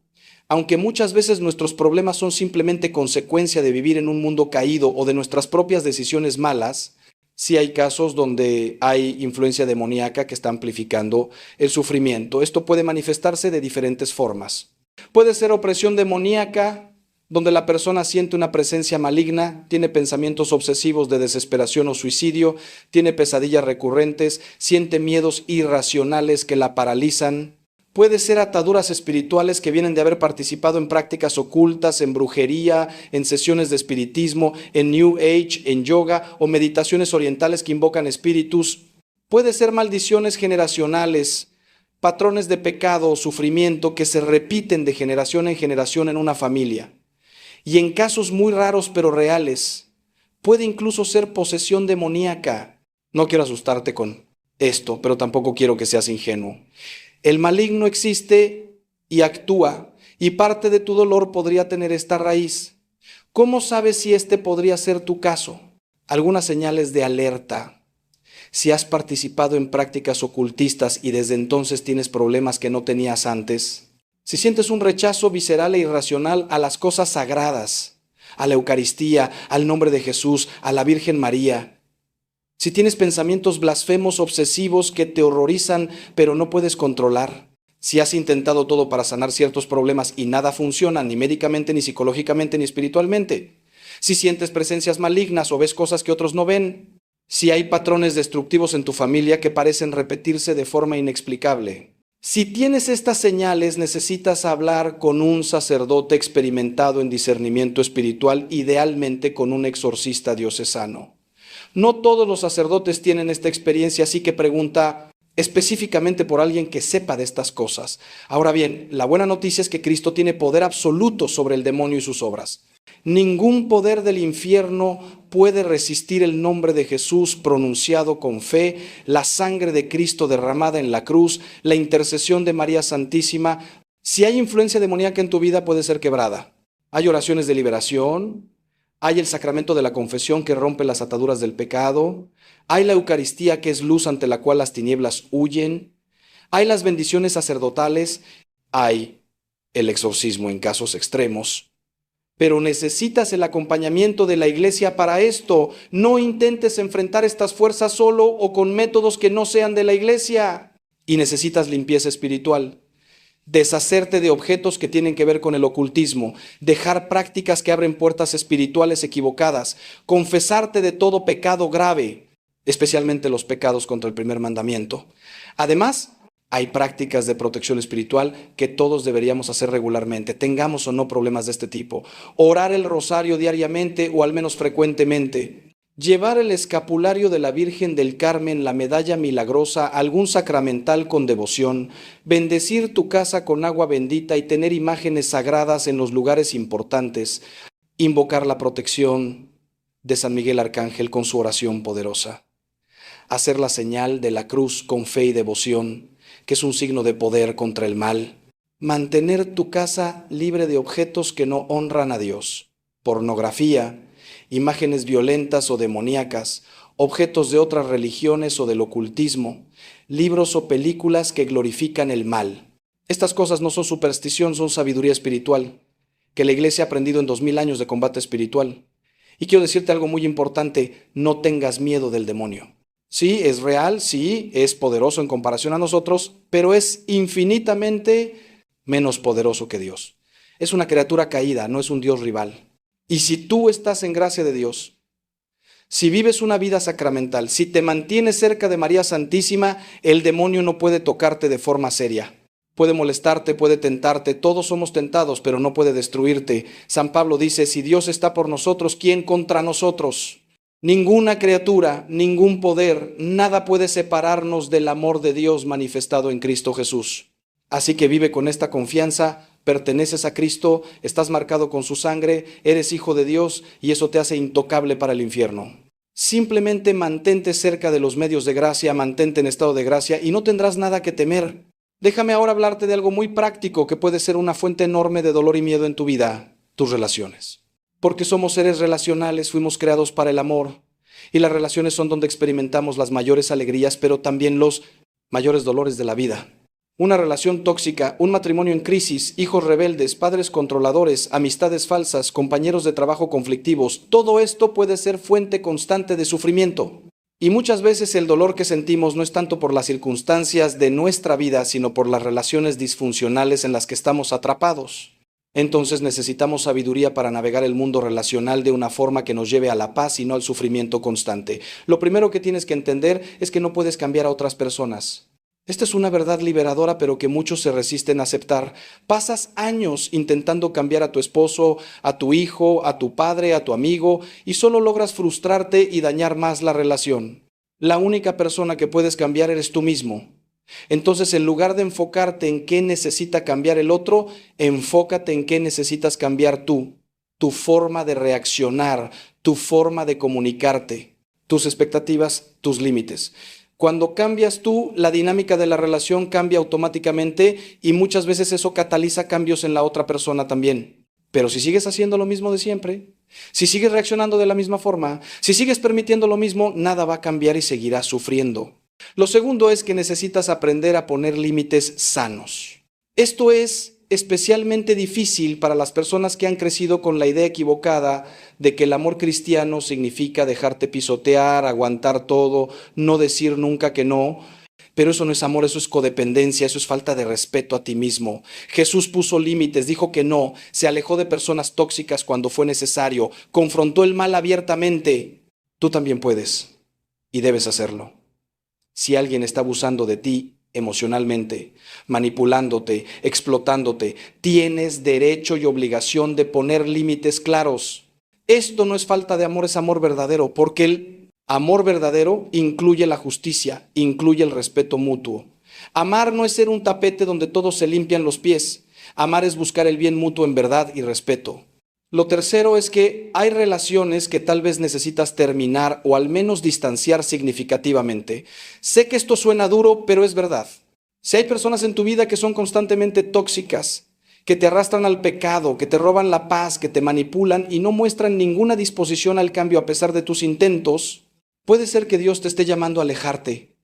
aunque muchas veces nuestros problemas son simplemente consecuencia de vivir en un mundo caído o de nuestras propias decisiones malas, sí hay casos donde hay influencia demoníaca que está amplificando el sufrimiento. Esto puede manifestarse de diferentes formas. Puede ser opresión demoníaca, donde la persona siente una presencia maligna, tiene pensamientos obsesivos de desesperación o suicidio, tiene pesadillas recurrentes, siente miedos irracionales que la paralizan. Puede ser ataduras espirituales que vienen de haber participado en prácticas ocultas, en brujería, en sesiones de espiritismo, en New Age, en yoga o meditaciones orientales que invocan espíritus. Puede ser maldiciones generacionales, patrones de pecado o sufrimiento que se repiten de generación en generación en una familia. Y en casos muy raros pero reales, puede incluso ser posesión demoníaca. No quiero asustarte con esto, pero tampoco quiero que seas ingenuo. El maligno existe y actúa, y parte de tu dolor podría tener esta raíz. ¿Cómo sabes si este podría ser tu caso? Algunas señales de alerta. Si has participado en prácticas ocultistas y desde entonces tienes problemas que no tenías antes. Si sientes un rechazo visceral e irracional a las cosas sagradas, a la Eucaristía, al nombre de Jesús, a la Virgen María. Si tienes pensamientos blasfemos obsesivos que te horrorizan pero no puedes controlar. Si has intentado todo para sanar ciertos problemas y nada funciona, ni médicamente, ni psicológicamente, ni espiritualmente. Si sientes presencias malignas o ves cosas que otros no ven. Si hay patrones destructivos en tu familia que parecen repetirse de forma inexplicable. Si tienes estas señales, necesitas hablar con un sacerdote experimentado en discernimiento espiritual, idealmente con un exorcista diocesano. No todos los sacerdotes tienen esta experiencia, así que pregunta específicamente por alguien que sepa de estas cosas. Ahora bien, la buena noticia es que Cristo tiene poder absoluto sobre el demonio y sus obras. Ningún poder del infierno puede resistir el nombre de Jesús pronunciado con fe, la sangre de Cristo derramada en la cruz, la intercesión de María Santísima. Si hay influencia demoníaca en tu vida, puede ser quebrada. Hay oraciones de liberación. Hay el sacramento de la confesión que rompe las ataduras del pecado. Hay la Eucaristía que es luz ante la cual las tinieblas huyen. Hay las bendiciones sacerdotales. Hay el exorcismo en casos extremos. Pero necesitas el acompañamiento de la Iglesia para esto. No intentes enfrentar estas fuerzas solo o con métodos que no sean de la Iglesia. Y necesitas limpieza espiritual. Deshacerte de objetos que tienen que ver con el ocultismo, dejar prácticas que abren puertas espirituales equivocadas, confesarte de todo pecado grave, especialmente los pecados contra el primer mandamiento. Además, hay prácticas de protección espiritual que todos deberíamos hacer regularmente, tengamos o no problemas de este tipo. Orar el rosario diariamente o al menos frecuentemente. Llevar el escapulario de la Virgen del Carmen, la medalla milagrosa, algún sacramental con devoción, bendecir tu casa con agua bendita y tener imágenes sagradas en los lugares importantes, invocar la protección de San Miguel Arcángel con su oración poderosa. hacer la señal de la cruz con fe y devoción, que es un signo de poder contra el mal. Mantener tu casa libre de objetos que no honran a Dios. Pornografía, imágenes violentas o demoníacas, objetos de otras religiones o del ocultismo, libros o películas que glorifican el mal. Estas cosas no son superstición, son sabiduría espiritual, que la Iglesia ha aprendido en 2000 años de combate espiritual. Y quiero decirte algo muy importante, no tengas miedo del demonio. Sí, es real, sí, es poderoso en comparación a nosotros, pero es infinitamente menos poderoso que Dios. Es una criatura caída, no es un Dios rival. Y si tú estás en gracia de Dios, si vives una vida sacramental, si te mantienes cerca de María Santísima, el demonio no puede tocarte de forma seria. Puede molestarte, puede tentarte, todos somos tentados, pero no puede destruirte. San Pablo dice, si Dios está por nosotros, ¿quién contra nosotros? Ninguna criatura, ningún poder, nada puede separarnos del amor de Dios manifestado en Cristo Jesús. Así que vive con esta confianza, perteneces a Cristo, estás marcado con su sangre, eres hijo de Dios y eso te hace intocable para el infierno. Simplemente mantente cerca de los medios de gracia, mantente en estado de gracia y no tendrás nada que temer. Déjame ahora hablarte de algo muy práctico que puede ser una fuente enorme de dolor y miedo en tu vida, tus relaciones. Porque somos seres relacionales, fuimos creados para el amor y las relaciones son donde experimentamos las mayores alegrías, pero también los mayores dolores de la vida. Una relación tóxica, un matrimonio en crisis, hijos rebeldes, padres controladores, amistades falsas, compañeros de trabajo conflictivos, todo esto puede ser fuente constante de sufrimiento. Y muchas veces el dolor que sentimos no es tanto por las circunstancias de nuestra vida, sino por las relaciones disfuncionales en las que estamos atrapados. Entonces necesitamos sabiduría para navegar el mundo relacional de una forma que nos lleve a la paz y no al sufrimiento constante. Lo primero que tienes que entender es que no puedes cambiar a otras personas. Esta es una verdad liberadora, pero que muchos se resisten a aceptar. Pasas años intentando cambiar a tu esposo, a tu hijo, a tu padre, a tu amigo, y solo logras frustrarte y dañar más la relación. La única persona que puedes cambiar eres tú mismo. Entonces, en lugar de enfocarte en qué necesita cambiar el otro, enfócate en qué necesitas cambiar tú, tu forma de reaccionar, tu forma de comunicarte, tus expectativas, tus límites. Cuando cambias tú, la dinámica de la relación cambia automáticamente y muchas veces eso cataliza cambios en la otra persona también. Pero si sigues haciendo lo mismo de siempre, si sigues reaccionando de la misma forma, si sigues permitiendo lo mismo, nada va a cambiar y seguirás sufriendo. Lo segundo es que necesitas aprender a poner límites sanos. Esto es especialmente difícil para las personas que han crecido con la idea equivocada de que el amor cristiano significa dejarte pisotear, aguantar todo, no decir nunca que no. Pero eso no es amor, eso es codependencia, eso es falta de respeto a ti mismo. Jesús puso límites, dijo que no, se alejó de personas tóxicas cuando fue necesario, confrontó el mal abiertamente. Tú también puedes y debes hacerlo. Si alguien está abusando de ti emocionalmente, manipulándote, explotándote, tienes derecho y obligación de poner límites claros. Esto no es falta de amor, es amor verdadero, porque el amor verdadero incluye la justicia, incluye el respeto mutuo. Amar no es ser un tapete donde todos se limpian los pies. Amar es buscar el bien mutuo en verdad y respeto. Lo tercero es que hay relaciones que tal vez necesitas terminar o al menos distanciar significativamente. Sé que esto suena duro, pero es verdad. Si hay personas en tu vida que son constantemente tóxicas, que te arrastran al pecado, que te roban la paz, que te manipulan y no muestran ninguna disposición al cambio a pesar de tus intentos, puede ser que Dios te esté llamando a alejarte.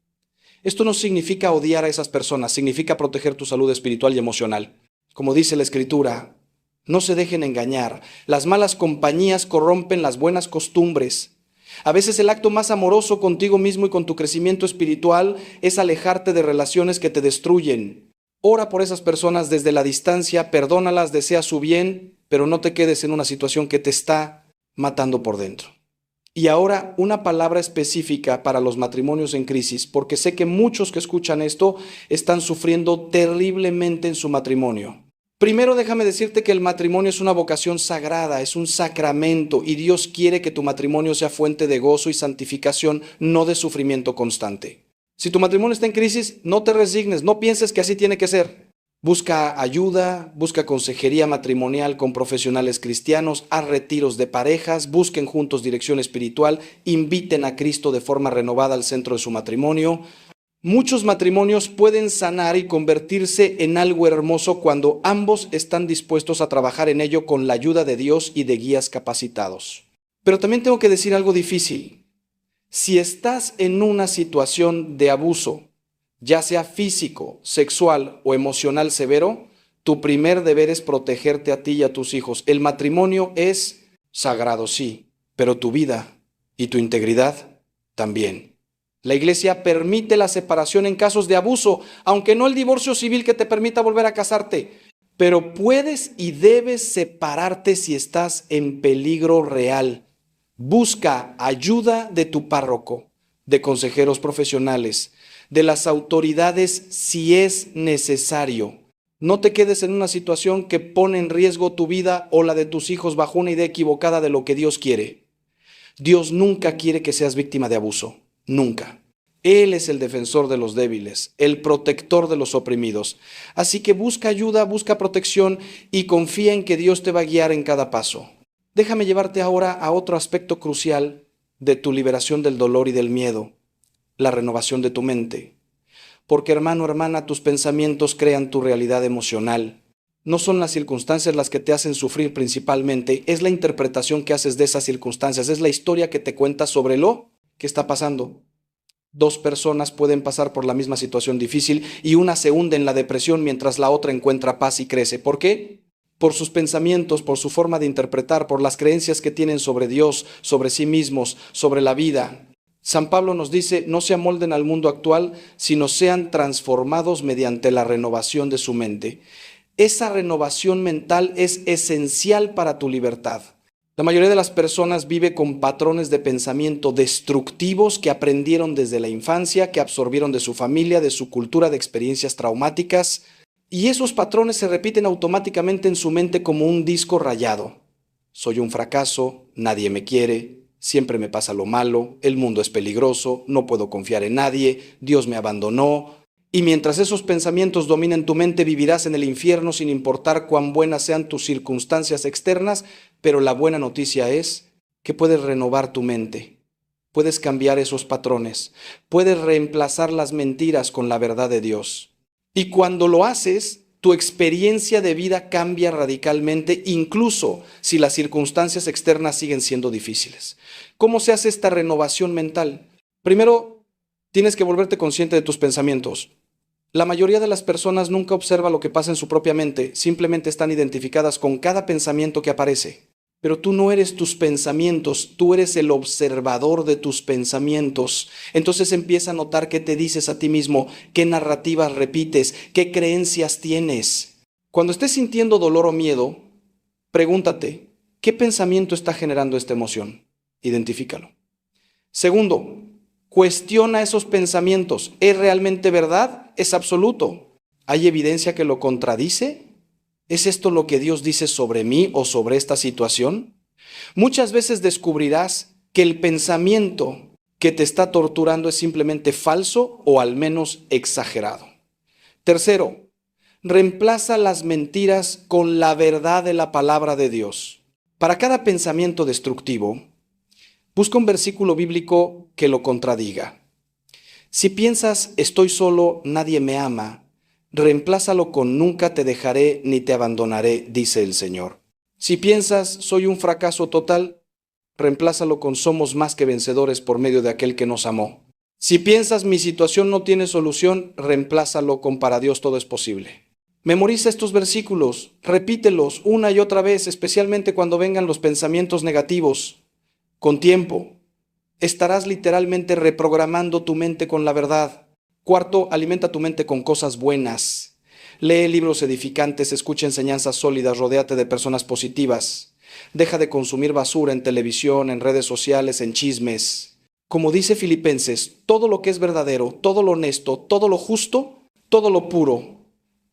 Esto no significa odiar a esas personas, significa proteger tu salud espiritual y emocional. Como dice la Escritura, no se dejen engañar. Las malas compañías corrompen las buenas costumbres. A veces el acto más amoroso contigo mismo y con tu crecimiento espiritual es alejarte de relaciones que te destruyen. Ora por esas personas desde la distancia, perdónalas, desea su bien, pero no te quedes en una situación que te está matando por dentro. Y ahora una palabra específica para los matrimonios en crisis, porque sé que muchos que escuchan esto están sufriendo terriblemente en su matrimonio. Primero déjame decirte que el matrimonio es una vocación sagrada, es un sacramento y Dios quiere que tu matrimonio sea fuente de gozo y santificación, no de sufrimiento constante. Si tu matrimonio está en crisis, no te resignes, no pienses que así tiene que ser. Busca ayuda, busca consejería matrimonial con profesionales cristianos, haz retiros de parejas, busquen juntos dirección espiritual, inviten a Cristo de forma renovada al centro de su matrimonio. Muchos matrimonios pueden sanar y convertirse en algo hermoso cuando ambos están dispuestos a trabajar en ello con la ayuda de Dios y de guías capacitados. Pero también tengo que decir algo difícil. Si estás en una situación de abuso, ya sea físico, sexual o emocional severo, tu primer deber es protegerte a ti y a tus hijos. El matrimonio es sagrado, sí, pero tu vida y tu integridad también. La Iglesia permite la separación en casos de abuso, aunque no el divorcio civil que te permita volver a casarte. Pero puedes y debes separarte si estás en peligro real. Busca ayuda de tu párroco, de consejeros profesionales, de las autoridades si es necesario. No te quedes en una situación que pone en riesgo tu vida o la de tus hijos bajo una idea equivocada de lo que Dios quiere. Dios nunca quiere que seas víctima de abuso, nunca. Él es el defensor de los débiles, el protector de los oprimidos. Así que busca ayuda, busca protección y confía en que Dios te va a guiar en cada paso. Déjame llevarte ahora a otro aspecto crucial de tu liberación del dolor y del miedo, la renovación de tu mente. Porque hermano, hermana, tus pensamientos crean tu realidad emocional. No son las circunstancias las que te hacen sufrir principalmente, es la interpretación que haces de esas circunstancias, es la historia que te cuentas sobre lo que está pasando. Dos personas pueden pasar por la misma situación difícil y una se hunde en la depresión mientras la otra encuentra paz y crece. ¿Por qué? Por sus pensamientos, por su forma de interpretar, por las creencias que tienen sobre Dios, sobre sí mismos, sobre la vida. San Pablo nos dice, no se amolden al mundo actual, sino sean transformados mediante la renovación de su mente. Esa renovación mental es esencial para tu libertad. La mayoría de las personas vive con patrones de pensamiento destructivos que aprendieron desde la infancia, que absorbieron de su familia, de su cultura, de experiencias traumáticas, y esos patrones se repiten automáticamente en su mente como un disco rayado. Soy un fracaso, nadie me quiere, siempre me pasa lo malo, el mundo es peligroso, no puedo confiar en nadie, Dios me abandonó. Y mientras esos pensamientos dominen tu mente, vivirás en el infierno sin importar cuán buenas sean tus circunstancias externas, pero la buena noticia es que puedes renovar tu mente, puedes cambiar esos patrones, puedes reemplazar las mentiras con la verdad de Dios. Y cuando lo haces, tu experiencia de vida cambia radicalmente, incluso si las circunstancias externas siguen siendo difíciles. ¿Cómo se hace esta renovación mental? Primero, tienes que volverte consciente de tus pensamientos. La mayoría de las personas nunca observa lo que pasa en su propia mente, simplemente están identificadas con cada pensamiento que aparece. Pero tú no eres tus pensamientos, tú eres el observador de tus pensamientos. Entonces empieza a notar qué te dices a ti mismo, qué narrativas repites, qué creencias tienes. Cuando estés sintiendo dolor o miedo, pregúntate, ¿qué pensamiento está generando esta emoción? Identifícalo. Segundo, cuestiona esos pensamientos. ¿Es realmente verdad? ¿Es absoluto? ¿Hay evidencia que lo contradice? ¿Es esto lo que Dios dice sobre mí o sobre esta situación? Muchas veces descubrirás que el pensamiento que te está torturando es simplemente falso o al menos exagerado. Tercero, reemplaza las mentiras con la verdad de la palabra de Dios. Para cada pensamiento destructivo, busca un versículo bíblico que lo contradiga. Si piensas, estoy solo, nadie me ama, reemplázalo con nunca te dejaré ni te abandonaré, dice el Señor. Si piensas, soy un fracaso total, reemplázalo con somos más que vencedores por medio de aquel que nos amó. Si piensas, mi situación no tiene solución, reemplázalo con para Dios todo es posible. Memoriza estos versículos, repítelos una y otra vez, especialmente cuando vengan los pensamientos negativos. Con tiempo, estarás literalmente reprogramando tu mente con la verdad. Cuarto, alimenta tu mente con cosas buenas. Lee libros edificantes, escucha enseñanzas sólidas, rodéate de personas positivas. Deja de consumir basura en televisión, en redes sociales, en chismes. Como dice Filipenses, todo lo que es verdadero, todo lo honesto, todo lo justo, todo lo puro,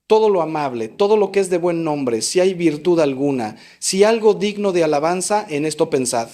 todo lo amable, todo lo que es de buen nombre, si hay virtud alguna, si algo digno de alabanza, en esto pensad.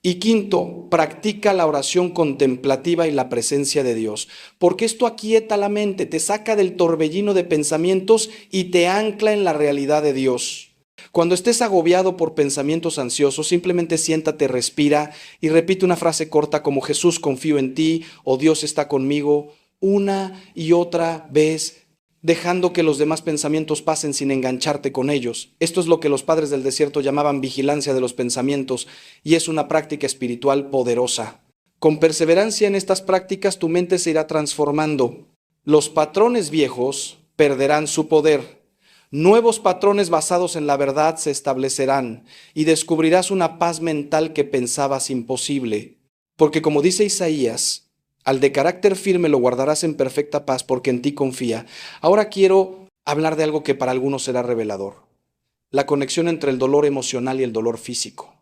Y quinto, practica la oración contemplativa y la presencia de Dios, porque esto aquieta la mente, te saca del torbellino de pensamientos y te ancla en la realidad de Dios. Cuando estés agobiado por pensamientos ansiosos, simplemente siéntate, respira y repite una frase corta como Jesús, confío en ti o Dios está conmigo, una y otra vez, dejando que los demás pensamientos pasen sin engancharte con ellos. Esto es lo que los padres del desierto llamaban vigilancia de los pensamientos y es una práctica espiritual poderosa. Con perseverancia en estas prácticas tu mente se irá transformando. Los patrones viejos perderán su poder. Nuevos patrones basados en la verdad se establecerán y descubrirás una paz mental que pensabas imposible. Porque como dice Isaías, al de carácter firme lo guardarás en perfecta paz porque en ti confía. Ahora quiero hablar de algo que para algunos será revelador. La conexión entre el dolor emocional y el dolor físico.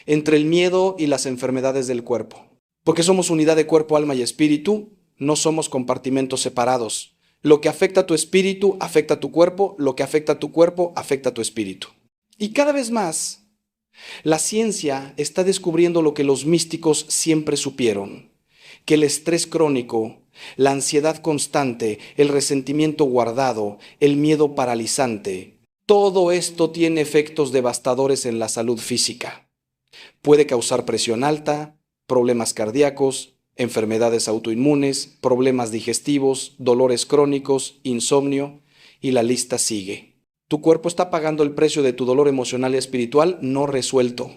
Entre el miedo y las enfermedades del cuerpo. Porque somos unidad de cuerpo, alma y espíritu, no somos compartimentos separados. Lo que afecta a tu espíritu afecta a tu cuerpo, lo que afecta a tu cuerpo afecta a tu espíritu. Y cada vez más, la ciencia está descubriendo lo que los místicos siempre supieron, que el estrés crónico, la ansiedad constante, el resentimiento guardado, el miedo paralizante, todo esto tiene efectos devastadores en la salud física. Puede causar presión alta, problemas cardíacos, enfermedades autoinmunes, problemas digestivos, dolores crónicos, insomnio, y la lista sigue. Tu cuerpo está pagando el precio de tu dolor emocional y espiritual no resuelto.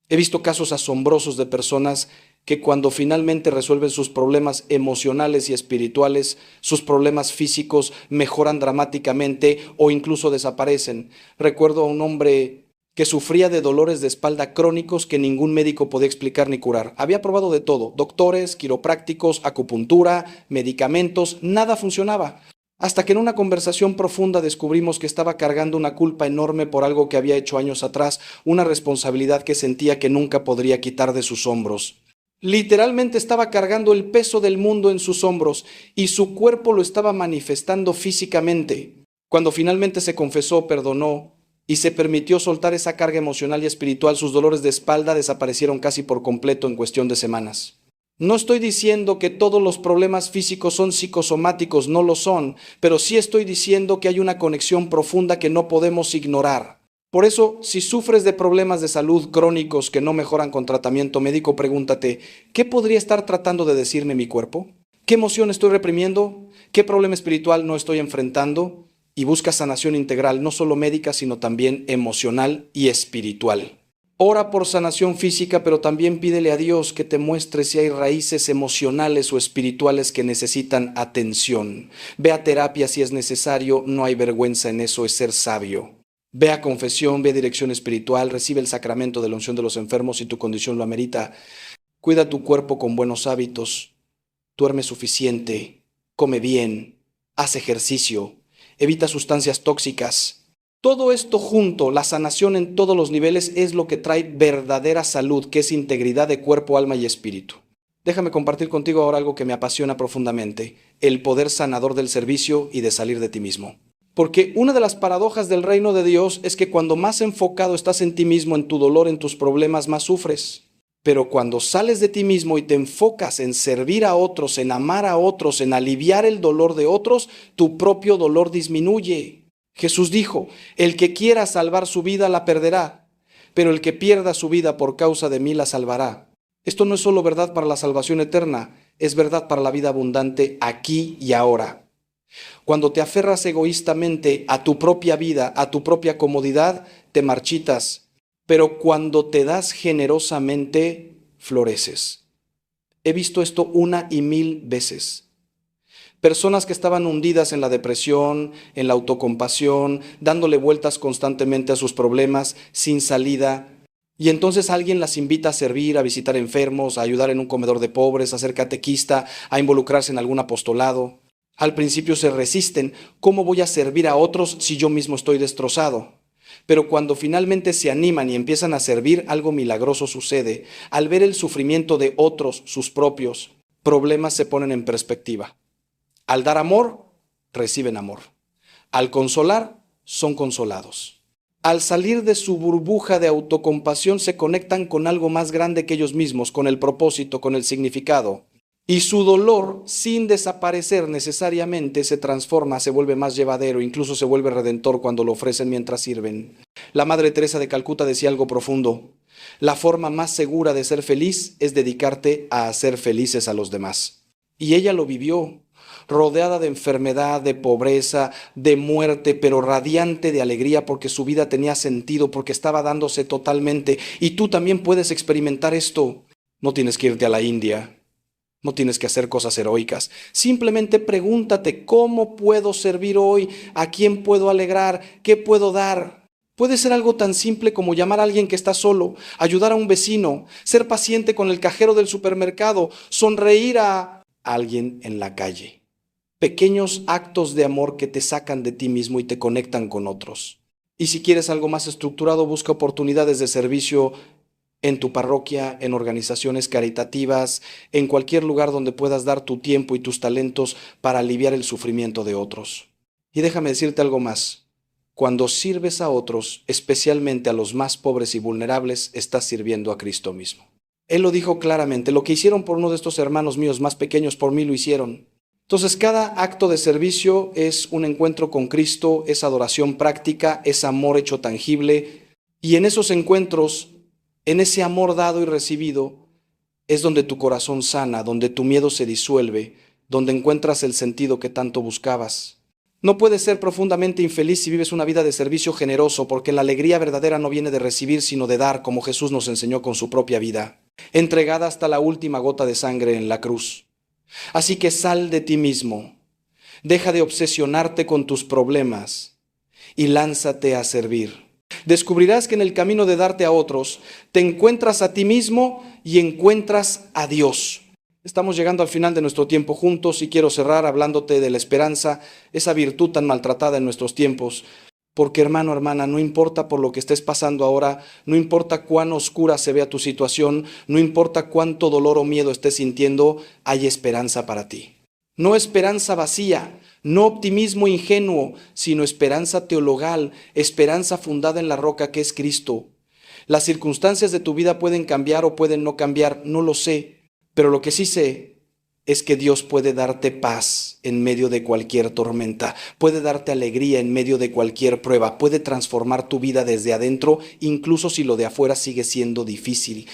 He visto casos asombrosos de personas que cuando finalmente resuelven sus problemas emocionales y espirituales, sus problemas físicos mejoran dramáticamente o incluso desaparecen. Recuerdo a un hombre que sufría de dolores de espalda crónicos que ningún médico podía explicar ni curar. Había probado de todo, doctores, quiroprácticos, acupuntura, medicamentos, nada funcionaba. Hasta que en una conversación profunda descubrimos que estaba cargando una culpa enorme por algo que había hecho años atrás, una responsabilidad que sentía que nunca podría quitar de sus hombros. Literalmente estaba cargando el peso del mundo en sus hombros y su cuerpo lo estaba manifestando físicamente. Cuando finalmente se confesó, perdonó y se permitió soltar esa carga emocional y espiritual, sus dolores de espalda desaparecieron casi por completo en cuestión de semanas. No estoy diciendo que todos los problemas físicos son psicosomáticos, no lo son, pero sí estoy diciendo que hay una conexión profunda que no podemos ignorar. Por eso, si sufres de problemas de salud crónicos que no mejoran con tratamiento médico, pregúntate, ¿qué podría estar tratando de decirme mi cuerpo? ¿Qué emoción estoy reprimiendo? ¿Qué problema espiritual no estoy enfrentando? Y busca sanación integral, no solo médica, sino también emocional y espiritual. Ora por sanación física, pero también pídele a Dios que te muestre si hay raíces emocionales o espirituales que necesitan atención. Ve a terapia si es necesario, no hay vergüenza en eso, es ser sabio. Ve a confesión, ve a dirección espiritual, recibe el sacramento de la unción de los enfermos si tu condición lo amerita. Cuida tu cuerpo con buenos hábitos, duerme suficiente, come bien, haz ejercicio, evita sustancias tóxicas. Todo esto junto, la sanación en todos los niveles, es lo que trae verdadera salud, que es integridad de cuerpo, alma y espíritu. Déjame compartir contigo ahora algo que me apasiona profundamente, el poder sanador del servicio y de salir de ti mismo. Porque una de las paradojas del reino de Dios es que cuando más enfocado estás en ti mismo, en tu dolor, en tus problemas, más sufres. Pero cuando sales de ti mismo y te enfocas en servir a otros, en amar a otros, en aliviar el dolor de otros, tu propio dolor disminuye. Jesús dijo, el que quiera salvar su vida la perderá, pero el que pierda su vida por causa de mí la salvará. Esto no es solo verdad para la salvación eterna, es verdad para la vida abundante aquí y ahora. Cuando te aferras egoístamente a tu propia vida, a tu propia comodidad, te marchitas. Pero cuando te das generosamente, floreces. He visto esto 1,000 veces. Personas que estaban hundidas en la depresión, en la autocompasión, dándole vueltas constantemente a sus problemas, sin salida. Y entonces alguien las invita a servir, a visitar enfermos, a ayudar en un comedor de pobres, a ser catequista, a involucrarse en algún apostolado. Al principio se resisten. ¿Cómo voy a servir a otros si yo mismo estoy destrozado? Pero cuando finalmente se animan y empiezan a servir, algo milagroso sucede. Al ver el sufrimiento de otros, sus propios problemas se ponen en perspectiva. Al dar amor, reciben amor. Al consolar, son consolados. Al salir de su burbuja de autocompasión se conectan con algo más grande que ellos mismos, con el propósito, con el significado. Y su dolor, sin desaparecer necesariamente, se transforma, se vuelve más llevadero, incluso se vuelve redentor cuando lo ofrecen mientras sirven. La Madre Teresa de Calcuta decía algo profundo: la forma más segura de ser feliz es dedicarte a hacer felices a los demás. Y ella lo vivió, rodeada de enfermedad, de pobreza, de muerte, pero radiante de alegría porque su vida tenía sentido, porque estaba dándose totalmente. Y tú también puedes experimentar esto. No tienes que irte a la India. No tienes que hacer cosas heroicas. Simplemente pregúntate: ¿cómo puedo servir hoy? ¿A quién puedo alegrar? ¿Qué puedo dar? Puede ser algo tan simple como llamar a alguien que está solo, ayudar a un vecino, ser paciente con el cajero del supermercado, sonreír a alguien en la calle. Pequeños actos de amor que te sacan de ti mismo y te conectan con otros. Y si quieres algo más estructurado, busca oportunidades de servicio en tu parroquia, en organizaciones caritativas, en cualquier lugar donde puedas dar tu tiempo y tus talentos para aliviar el sufrimiento de otros. Y déjame decirte algo más: cuando sirves a otros, especialmente a los más pobres y vulnerables, estás sirviendo a Cristo mismo. Él lo dijo claramente: lo que hicieron por uno de estos hermanos míos más pequeños, por mí lo hicieron. Entonces, cada acto de servicio es un encuentro con Cristo, es adoración práctica, es amor hecho tangible, y en esos encuentros, en ese amor dado y recibido, es donde tu corazón sana, donde tu miedo se disuelve, donde encuentras el sentido que tanto buscabas. No puedes ser profundamente infeliz si vives una vida de servicio generoso, porque la alegría verdadera no viene de recibir, sino de dar, como Jesús nos enseñó con su propia vida, entregada hasta la última gota de sangre en la cruz. Así que sal de ti mismo, deja de obsesionarte con tus problemas y lánzate a servir. Descubrirás que en el camino de darte a otros, te encuentras a ti mismo y encuentras a Dios. Estamos llegando al final de nuestro tiempo juntos y quiero cerrar hablándote de la esperanza, esa virtud tan maltratada en nuestros tiempos. Porque, hermano, hermana, no importa por lo que estés pasando ahora, no importa cuán oscura se vea tu situación, no importa cuánto dolor o miedo estés sintiendo, hay esperanza para ti. No esperanza vacía, no optimismo ingenuo, sino esperanza teologal, esperanza fundada en la roca que es Cristo. Las circunstancias de tu vida pueden cambiar o pueden no cambiar, no lo sé, pero lo que sí sé es que Dios puede darte paz en medio de cualquier tormenta, puede darte alegría en medio de cualquier prueba, puede transformar tu vida desde adentro, incluso si lo de afuera sigue siendo difícil.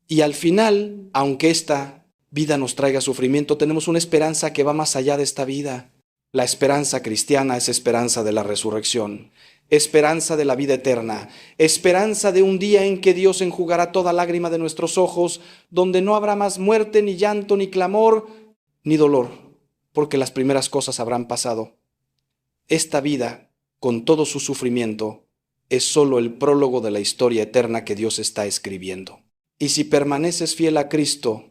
Y al final, aunque esta vida nos traiga sufrimiento, tenemos una esperanza que va más allá de esta vida. La esperanza cristiana es esperanza de la resurrección, esperanza de la vida eterna, esperanza de un día en que Dios enjugará toda lágrima de nuestros ojos, donde no habrá más muerte, ni llanto, ni clamor, ni dolor, porque las primeras cosas habrán pasado. Esta vida, con todo su sufrimiento, es solo el prólogo de la historia eterna que Dios está escribiendo. Y si permaneces fiel a Cristo,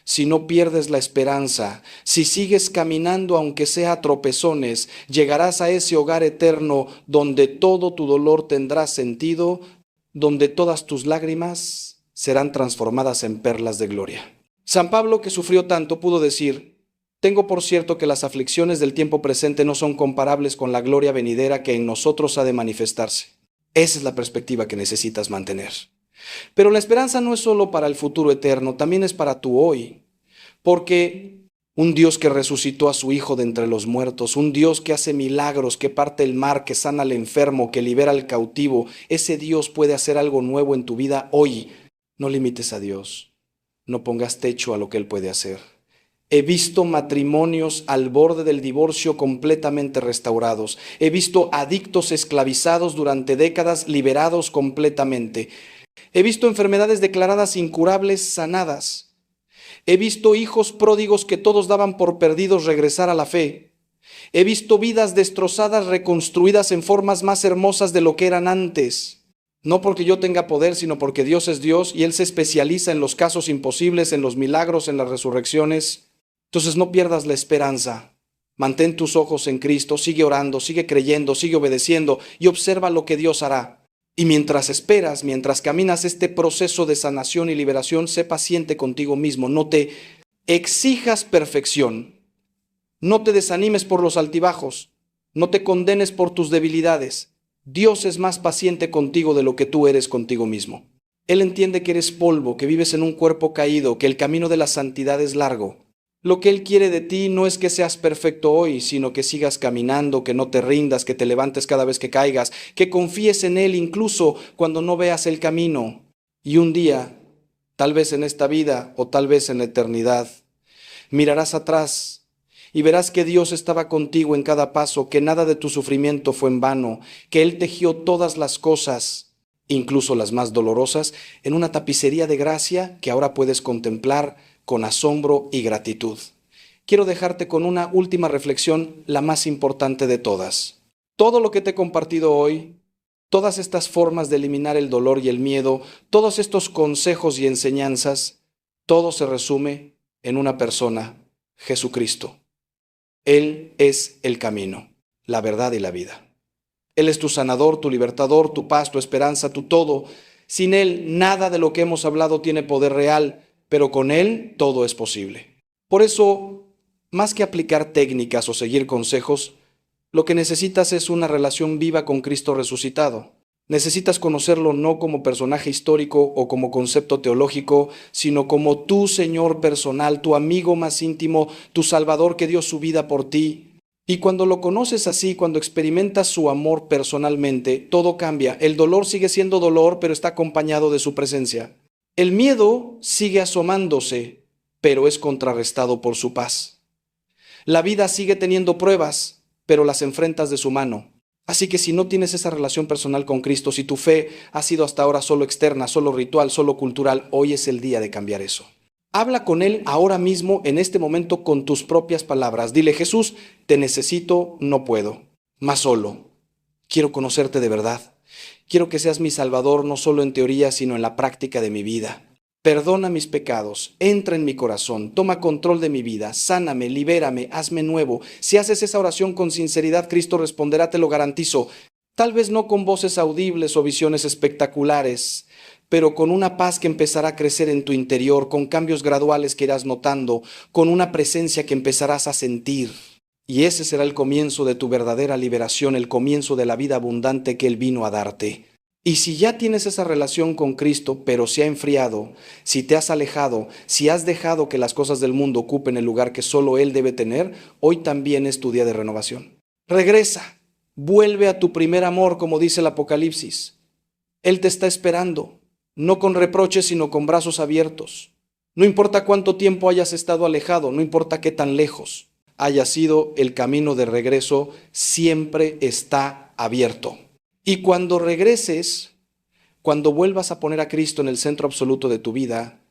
si no pierdes la esperanza, si sigues caminando aunque sea a tropezones, llegarás a ese hogar eterno donde todo tu dolor tendrá sentido, donde todas tus lágrimas serán transformadas en perlas de gloria. San Pablo, que sufrió tanto, pudo decir: tengo por cierto que las aflicciones del tiempo presente no son comparables con la gloria venidera que en nosotros ha de manifestarse. Esa es la perspectiva que necesitas mantener. Pero la esperanza no es solo para el futuro eterno, también es para tu hoy. Porque un Dios que resucitó a su Hijo de entre los muertos, un Dios que hace milagros, que parte el mar, que sana al enfermo, que libera al cautivo, ese Dios puede hacer algo nuevo en tu vida hoy. No limites a Dios, no pongas techo a lo que Él puede hacer. He visto matrimonios al borde del divorcio completamente restaurados. He visto adictos esclavizados durante décadas liberados completamente. He visto enfermedades declaradas incurables sanadas. He visto hijos pródigos que todos daban por perdidos regresar a la fe. He visto vidas destrozadas reconstruidas en formas más hermosas de lo que eran antes. No porque yo tenga poder, sino porque Dios es Dios y Él se especializa en los casos imposibles, en los milagros, en las resurrecciones. Entonces no pierdas la esperanza. Mantén tus ojos en Cristo, sigue orando, sigue creyendo, sigue obedeciendo y observa lo que Dios hará. Y mientras esperas, mientras caminas este proceso de sanación y liberación, sé paciente contigo mismo. No te exijas perfección. No te desanimes por los altibajos. No te condenes por tus debilidades. Dios es más paciente contigo de lo que tú eres contigo mismo. Él entiende que eres polvo, que vives en un cuerpo caído, que el camino de la santidad es largo. Lo que Él quiere de ti no es que seas perfecto hoy, sino que sigas caminando, que no te rindas, que te levantes cada vez que caigas, que confíes en Él incluso cuando no veas el camino. Y un día, tal vez en esta vida o tal vez en la eternidad, mirarás atrás y verás que Dios estaba contigo en cada paso, que nada de tu sufrimiento fue en vano, que Él tejió todas las cosas, incluso las más dolorosas, en una tapicería de gracia que ahora puedes contemplar con asombro y gratitud. Quiero dejarte con una última reflexión, la más importante de todas. Todo lo que te he compartido hoy, todas estas formas de eliminar el dolor y el miedo, todos estos consejos y enseñanzas, todo se resume en una persona, Jesucristo. Él es el camino, la verdad y la vida. Él es tu sanador, tu libertador, tu paz, tu esperanza, tu todo. Sin Él, nada de lo que hemos hablado tiene poder real, pero con Él todo es posible. Por eso, más que aplicar técnicas o seguir consejos, lo que necesitas es una relación viva con Cristo resucitado. Necesitas conocerlo no como personaje histórico o como concepto teológico, sino como tu Señor personal, tu amigo más íntimo, tu Salvador que dio su vida por ti. Y cuando lo conoces así, cuando experimentas su amor personalmente, todo cambia. El dolor sigue siendo dolor, pero está acompañado de su presencia. El miedo sigue asomándose, pero es contrarrestado por su paz. La vida sigue teniendo pruebas, pero las enfrentas de su mano. Así que si no tienes esa relación personal con Cristo, si tu fe ha sido hasta ahora solo externa, solo ritual, solo cultural, hoy es el día de cambiar eso. Habla con Él ahora mismo, en este momento, con tus propias palabras. Dile: Jesús, te necesito, no puedo, más solo. Quiero conocerte de verdad. Quiero que seas mi Salvador, no solo en teoría, sino en la práctica de mi vida. Perdona mis pecados, entra en mi corazón, toma control de mi vida, sáname, libérame, hazme nuevo. Si haces esa oración con sinceridad, Cristo responderá, te lo garantizo. Tal vez no con voces audibles o visiones espectaculares, pero con una paz que empezará a crecer en tu interior, con cambios graduales que irás notando, con una presencia que empezarás a sentir. Y ese será el comienzo de tu verdadera liberación, el comienzo de la vida abundante que Él vino a darte. Y si ya tienes esa relación con Cristo, pero se ha enfriado, si te has alejado, si has dejado que las cosas del mundo ocupen el lugar que solo Él debe tener, hoy también es tu día de renovación. Regresa, vuelve a tu primer amor, como dice el Apocalipsis. Él te está esperando, no con reproches, sino con brazos abiertos. No importa cuánto tiempo hayas estado alejado, no importa qué tan lejos haya sido, el camino de regreso siempre está abierto. Y cuando regreses, cuando vuelvas a poner a Cristo en el centro absoluto de tu vida,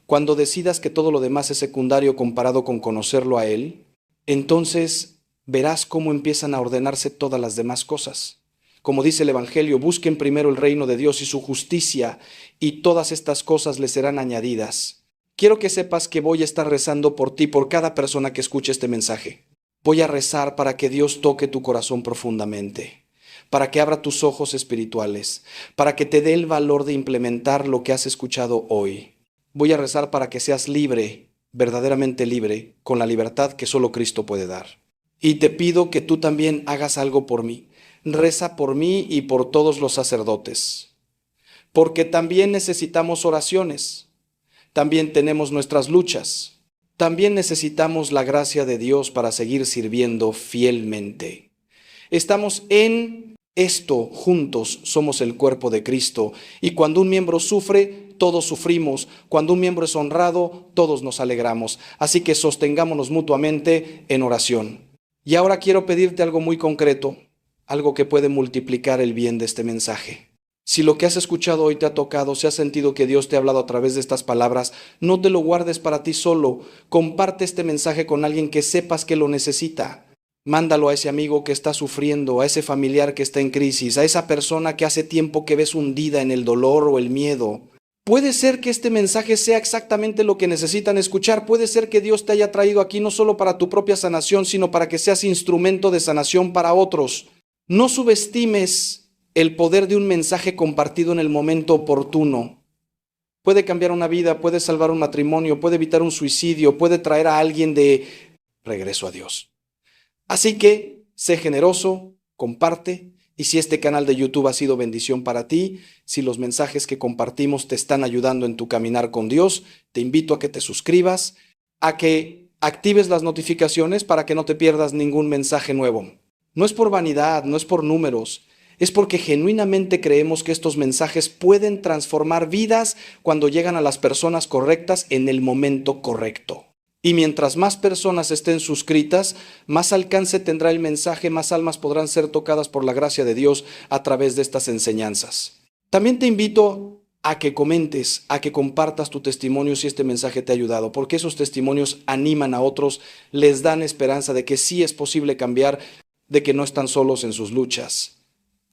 cuando decidas que todo lo demás es secundario comparado con conocerlo a Él, entonces verás cómo empiezan a ordenarse todas las demás cosas. Como dice el Evangelio, busquen primero el reino de Dios y su justicia, y todas estas cosas les serán añadidas. Quiero que sepas que voy a estar rezando por ti, por cada persona que escuche este mensaje. Voy a rezar para que Dios toque tu corazón profundamente, para que abra tus ojos espirituales, para que te dé el valor de implementar lo que has escuchado hoy. Voy a rezar para que seas libre, verdaderamente libre, con la libertad que solo Cristo puede dar. Y te pido que tú también hagas algo por mí. Reza por mí y por todos los sacerdotes, porque también necesitamos oraciones, también tenemos nuestras luchas, también necesitamos la gracia de Dios para seguir sirviendo fielmente. Estamos en esto juntos, somos el cuerpo de Cristo, y cuando un miembro sufre, todos sufrimos. Cuando un miembro es honrado, todos nos alegramos. Así que sostengámonos mutuamente en oración. Y ahora quiero pedirte algo muy concreto, algo que puede multiplicar el bien de este mensaje. Si lo que has escuchado hoy te ha tocado, si has sentido que Dios te ha hablado a través de estas palabras, no te lo guardes para ti solo. Comparte este mensaje con alguien que sepas que lo necesita. Mándalo a ese amigo que está sufriendo, a ese familiar que está en crisis, a esa persona que hace tiempo que ves hundida en el dolor o el miedo. Puede ser que este mensaje sea exactamente lo que necesitan escuchar. Puede ser que Dios te haya traído aquí no solo para tu propia sanación, sino para que seas instrumento de sanación para otros. No subestimes el poder de un mensaje compartido en el momento oportuno. Puede cambiar una vida, puede salvar un matrimonio, puede evitar un suicidio, puede traer a alguien de regreso a Dios. Así que sé generoso, comparte Y si este canal de YouTube ha sido bendición para ti, si los mensajes que compartimos te están ayudando en tu caminar con Dios, te invito a que te suscribas, a que actives las notificaciones para que no te pierdas ningún mensaje nuevo. No es por vanidad, no es por números, es porque genuinamente creemos que estos mensajes pueden transformar vidas cuando llegan a las personas correctas en el momento correcto. Y mientras más personas estén suscritas, más alcance tendrá el mensaje, más almas podrán ser tocadas por la gracia de Dios a través de estas enseñanzas. También te invito a que comentes, a que compartas tu testimonio si este mensaje te ha ayudado, porque esos testimonios animan a otros, les dan esperanza de que sí es posible cambiar, de que no están solos en sus luchas.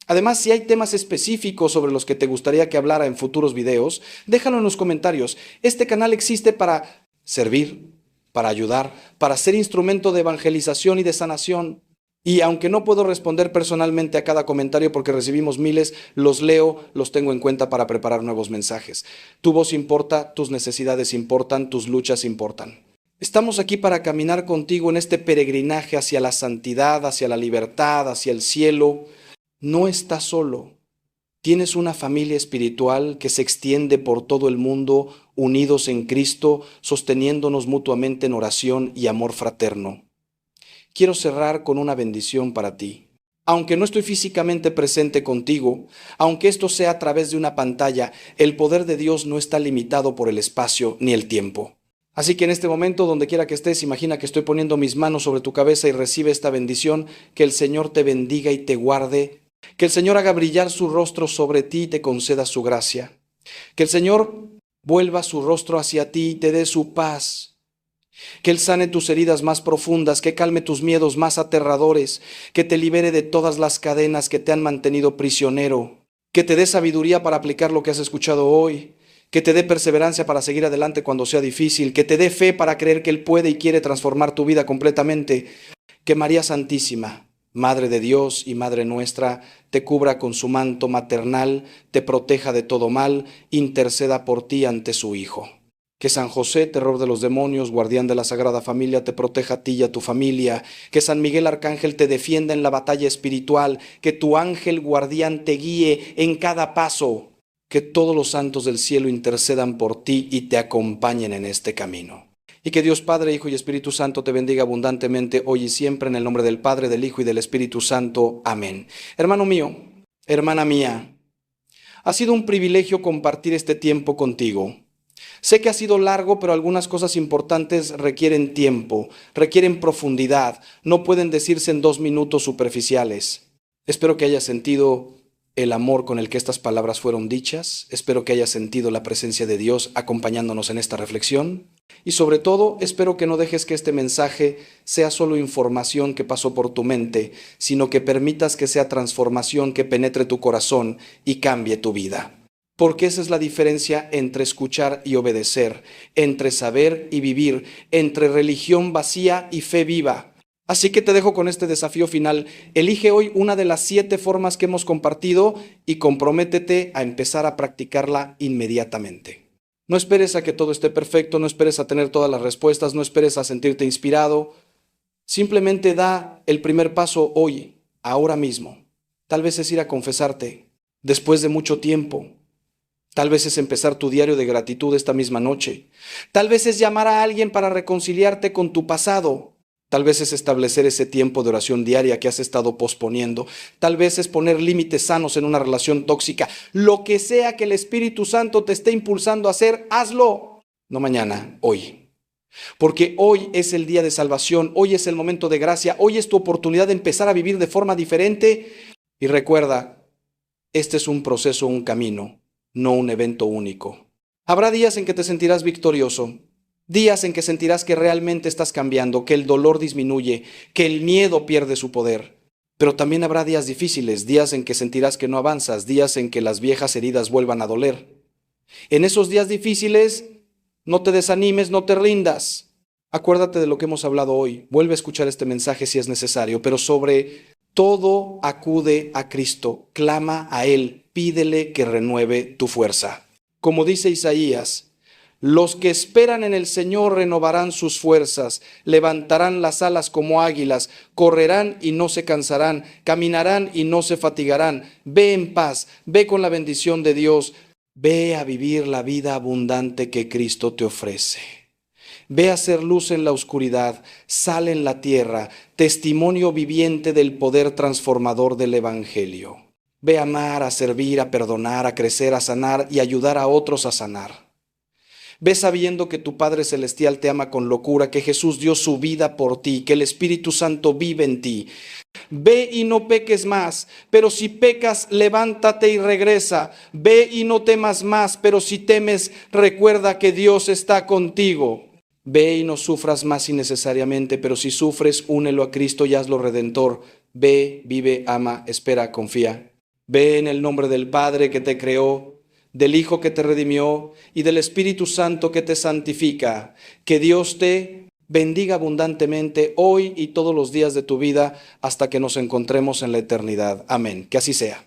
Además, si hay temas específicos sobre los que te gustaría que hablara en futuros videos, déjalo en los comentarios. Este canal existe para servir, para ayudar, para ser instrumento de evangelización y de sanación. Y aunque no puedo responder personalmente a cada comentario porque recibimos miles, los leo, los tengo en cuenta para preparar nuevos mensajes. Tu voz importa, tus necesidades importan, tus luchas importan. Estamos aquí para caminar contigo en este peregrinaje hacia la santidad, hacia la libertad, hacia el cielo. No estás solo. Tienes una familia espiritual que se extiende por todo el mundo, unidos en Cristo, sosteniéndonos mutuamente en oración y amor fraterno. Quiero cerrar con una bendición para ti. Aunque no estoy físicamente presente contigo, aunque esto sea a través de una pantalla, el poder de Dios no está limitado por el espacio ni el tiempo. Así que en este momento, donde quiera que estés, imagina que estoy poniendo mis manos sobre tu cabeza y recibe esta bendición, que el Señor te bendiga y te guarde. Que el Señor haga brillar su rostro sobre ti y te conceda su gracia. Que el Señor vuelva su rostro hacia ti y te dé su paz. Que Él sane tus heridas más profundas, que calme tus miedos más aterradores, que te libere de todas las cadenas que te han mantenido prisionero. Que te dé sabiduría para aplicar lo que has escuchado hoy. Que te dé perseverancia para seguir adelante cuando sea difícil. Que te dé fe para creer que Él puede y quiere transformar tu vida completamente. Que María Santísima, Madre de Dios y Madre nuestra, te cubra con su manto maternal, te proteja de todo mal, interceda por ti ante su Hijo. Que San José, terror de los demonios, guardián de la Sagrada Familia, te proteja a ti y a tu familia. Que San Miguel Arcángel te defienda en la batalla espiritual. Que tu ángel guardián te guíe en cada paso. Que todos los santos del cielo intercedan por ti y te acompañen en este camino. Y que Dios Padre, Hijo y Espíritu Santo te bendiga abundantemente hoy y siempre en el nombre del Padre, del Hijo y del Espíritu Santo. Amén. Hermano mío, hermana mía, ha sido un privilegio compartir este tiempo contigo. Sé que ha sido largo, pero algunas cosas importantes requieren tiempo, requieren profundidad, no pueden decirse en 2 minutos superficiales. Espero que hayas sentido el amor con el que estas palabras fueron dichas. Espero que hayas sentido la presencia de Dios acompañándonos en esta reflexión. Y sobre todo, espero que no dejes que este mensaje sea solo información que pasó por tu mente, sino que permitas que sea transformación que penetre tu corazón y cambie tu vida. Porque esa es la diferencia entre escuchar y obedecer, entre saber y vivir, entre religión vacía y fe viva. Así que te dejo con este desafío final. Elige hoy una de las 7 formas que hemos compartido y comprométete a empezar a practicarla inmediatamente. No esperes a que todo esté perfecto, no esperes a tener todas las respuestas, no esperes a sentirte inspirado. Simplemente da el primer paso hoy, ahora mismo. Tal vez es ir a confesarte después de mucho tiempo. Tal vez es empezar tu diario de gratitud esta misma noche. Tal vez es llamar a alguien para reconciliarte con tu pasado. Tal vez es establecer ese tiempo de oración diaria que has estado posponiendo. Tal vez es poner límites sanos en una relación tóxica. Lo que sea que el Espíritu Santo te esté impulsando a hacer, hazlo. No mañana, hoy. Porque hoy es el día de salvación, hoy es el momento de gracia, hoy es tu oportunidad de empezar a vivir de forma diferente. Y recuerda, este es un proceso, un camino, no un evento único. Habrá días en que te sentirás victorioso. Días en que sentirás que realmente estás cambiando, que el dolor disminuye, que el miedo pierde su poder. Pero también habrá días difíciles, días en que sentirás que no avanzas, días en que las viejas heridas vuelvan a doler. En esos días difíciles, no te desanimes, no te rindas. Acuérdate de lo que hemos hablado hoy. Vuelve a escuchar este mensaje si es necesario, pero sobre todo acude a Cristo, clama a Él, pídele que renueve tu fuerza. Como dice Isaías, Los que esperan en el Señor renovarán sus fuerzas, levantarán las alas como águilas, correrán y no se cansarán, caminarán y no se fatigarán. Ve en paz, ve con la bendición de Dios, ve a vivir la vida abundante que Cristo te ofrece. Ve a hacer luz en la oscuridad, sal en la tierra, testimonio viviente del poder transformador del Evangelio. Ve a amar, a servir, a perdonar, a crecer, a sanar y ayudar a otros a sanar. Ve sabiendo que tu Padre Celestial te ama con locura, que Jesús dio su vida por ti, que el Espíritu Santo vive en ti. Ve y no peques más, pero si pecas, levántate y regresa. Ve y no temas más, pero si temes, recuerda que Dios está contigo. Ve y no sufras más innecesariamente, pero si sufres, únelo a Cristo y hazlo redentor. Ve, vive, ama, espera, confía. Ve en el nombre del Padre que te creó, del Hijo que te redimió y del Espíritu Santo que te santifica. Que Dios te bendiga abundantemente hoy y todos los días de tu vida hasta que nos encontremos en la eternidad. Amén. Que así sea.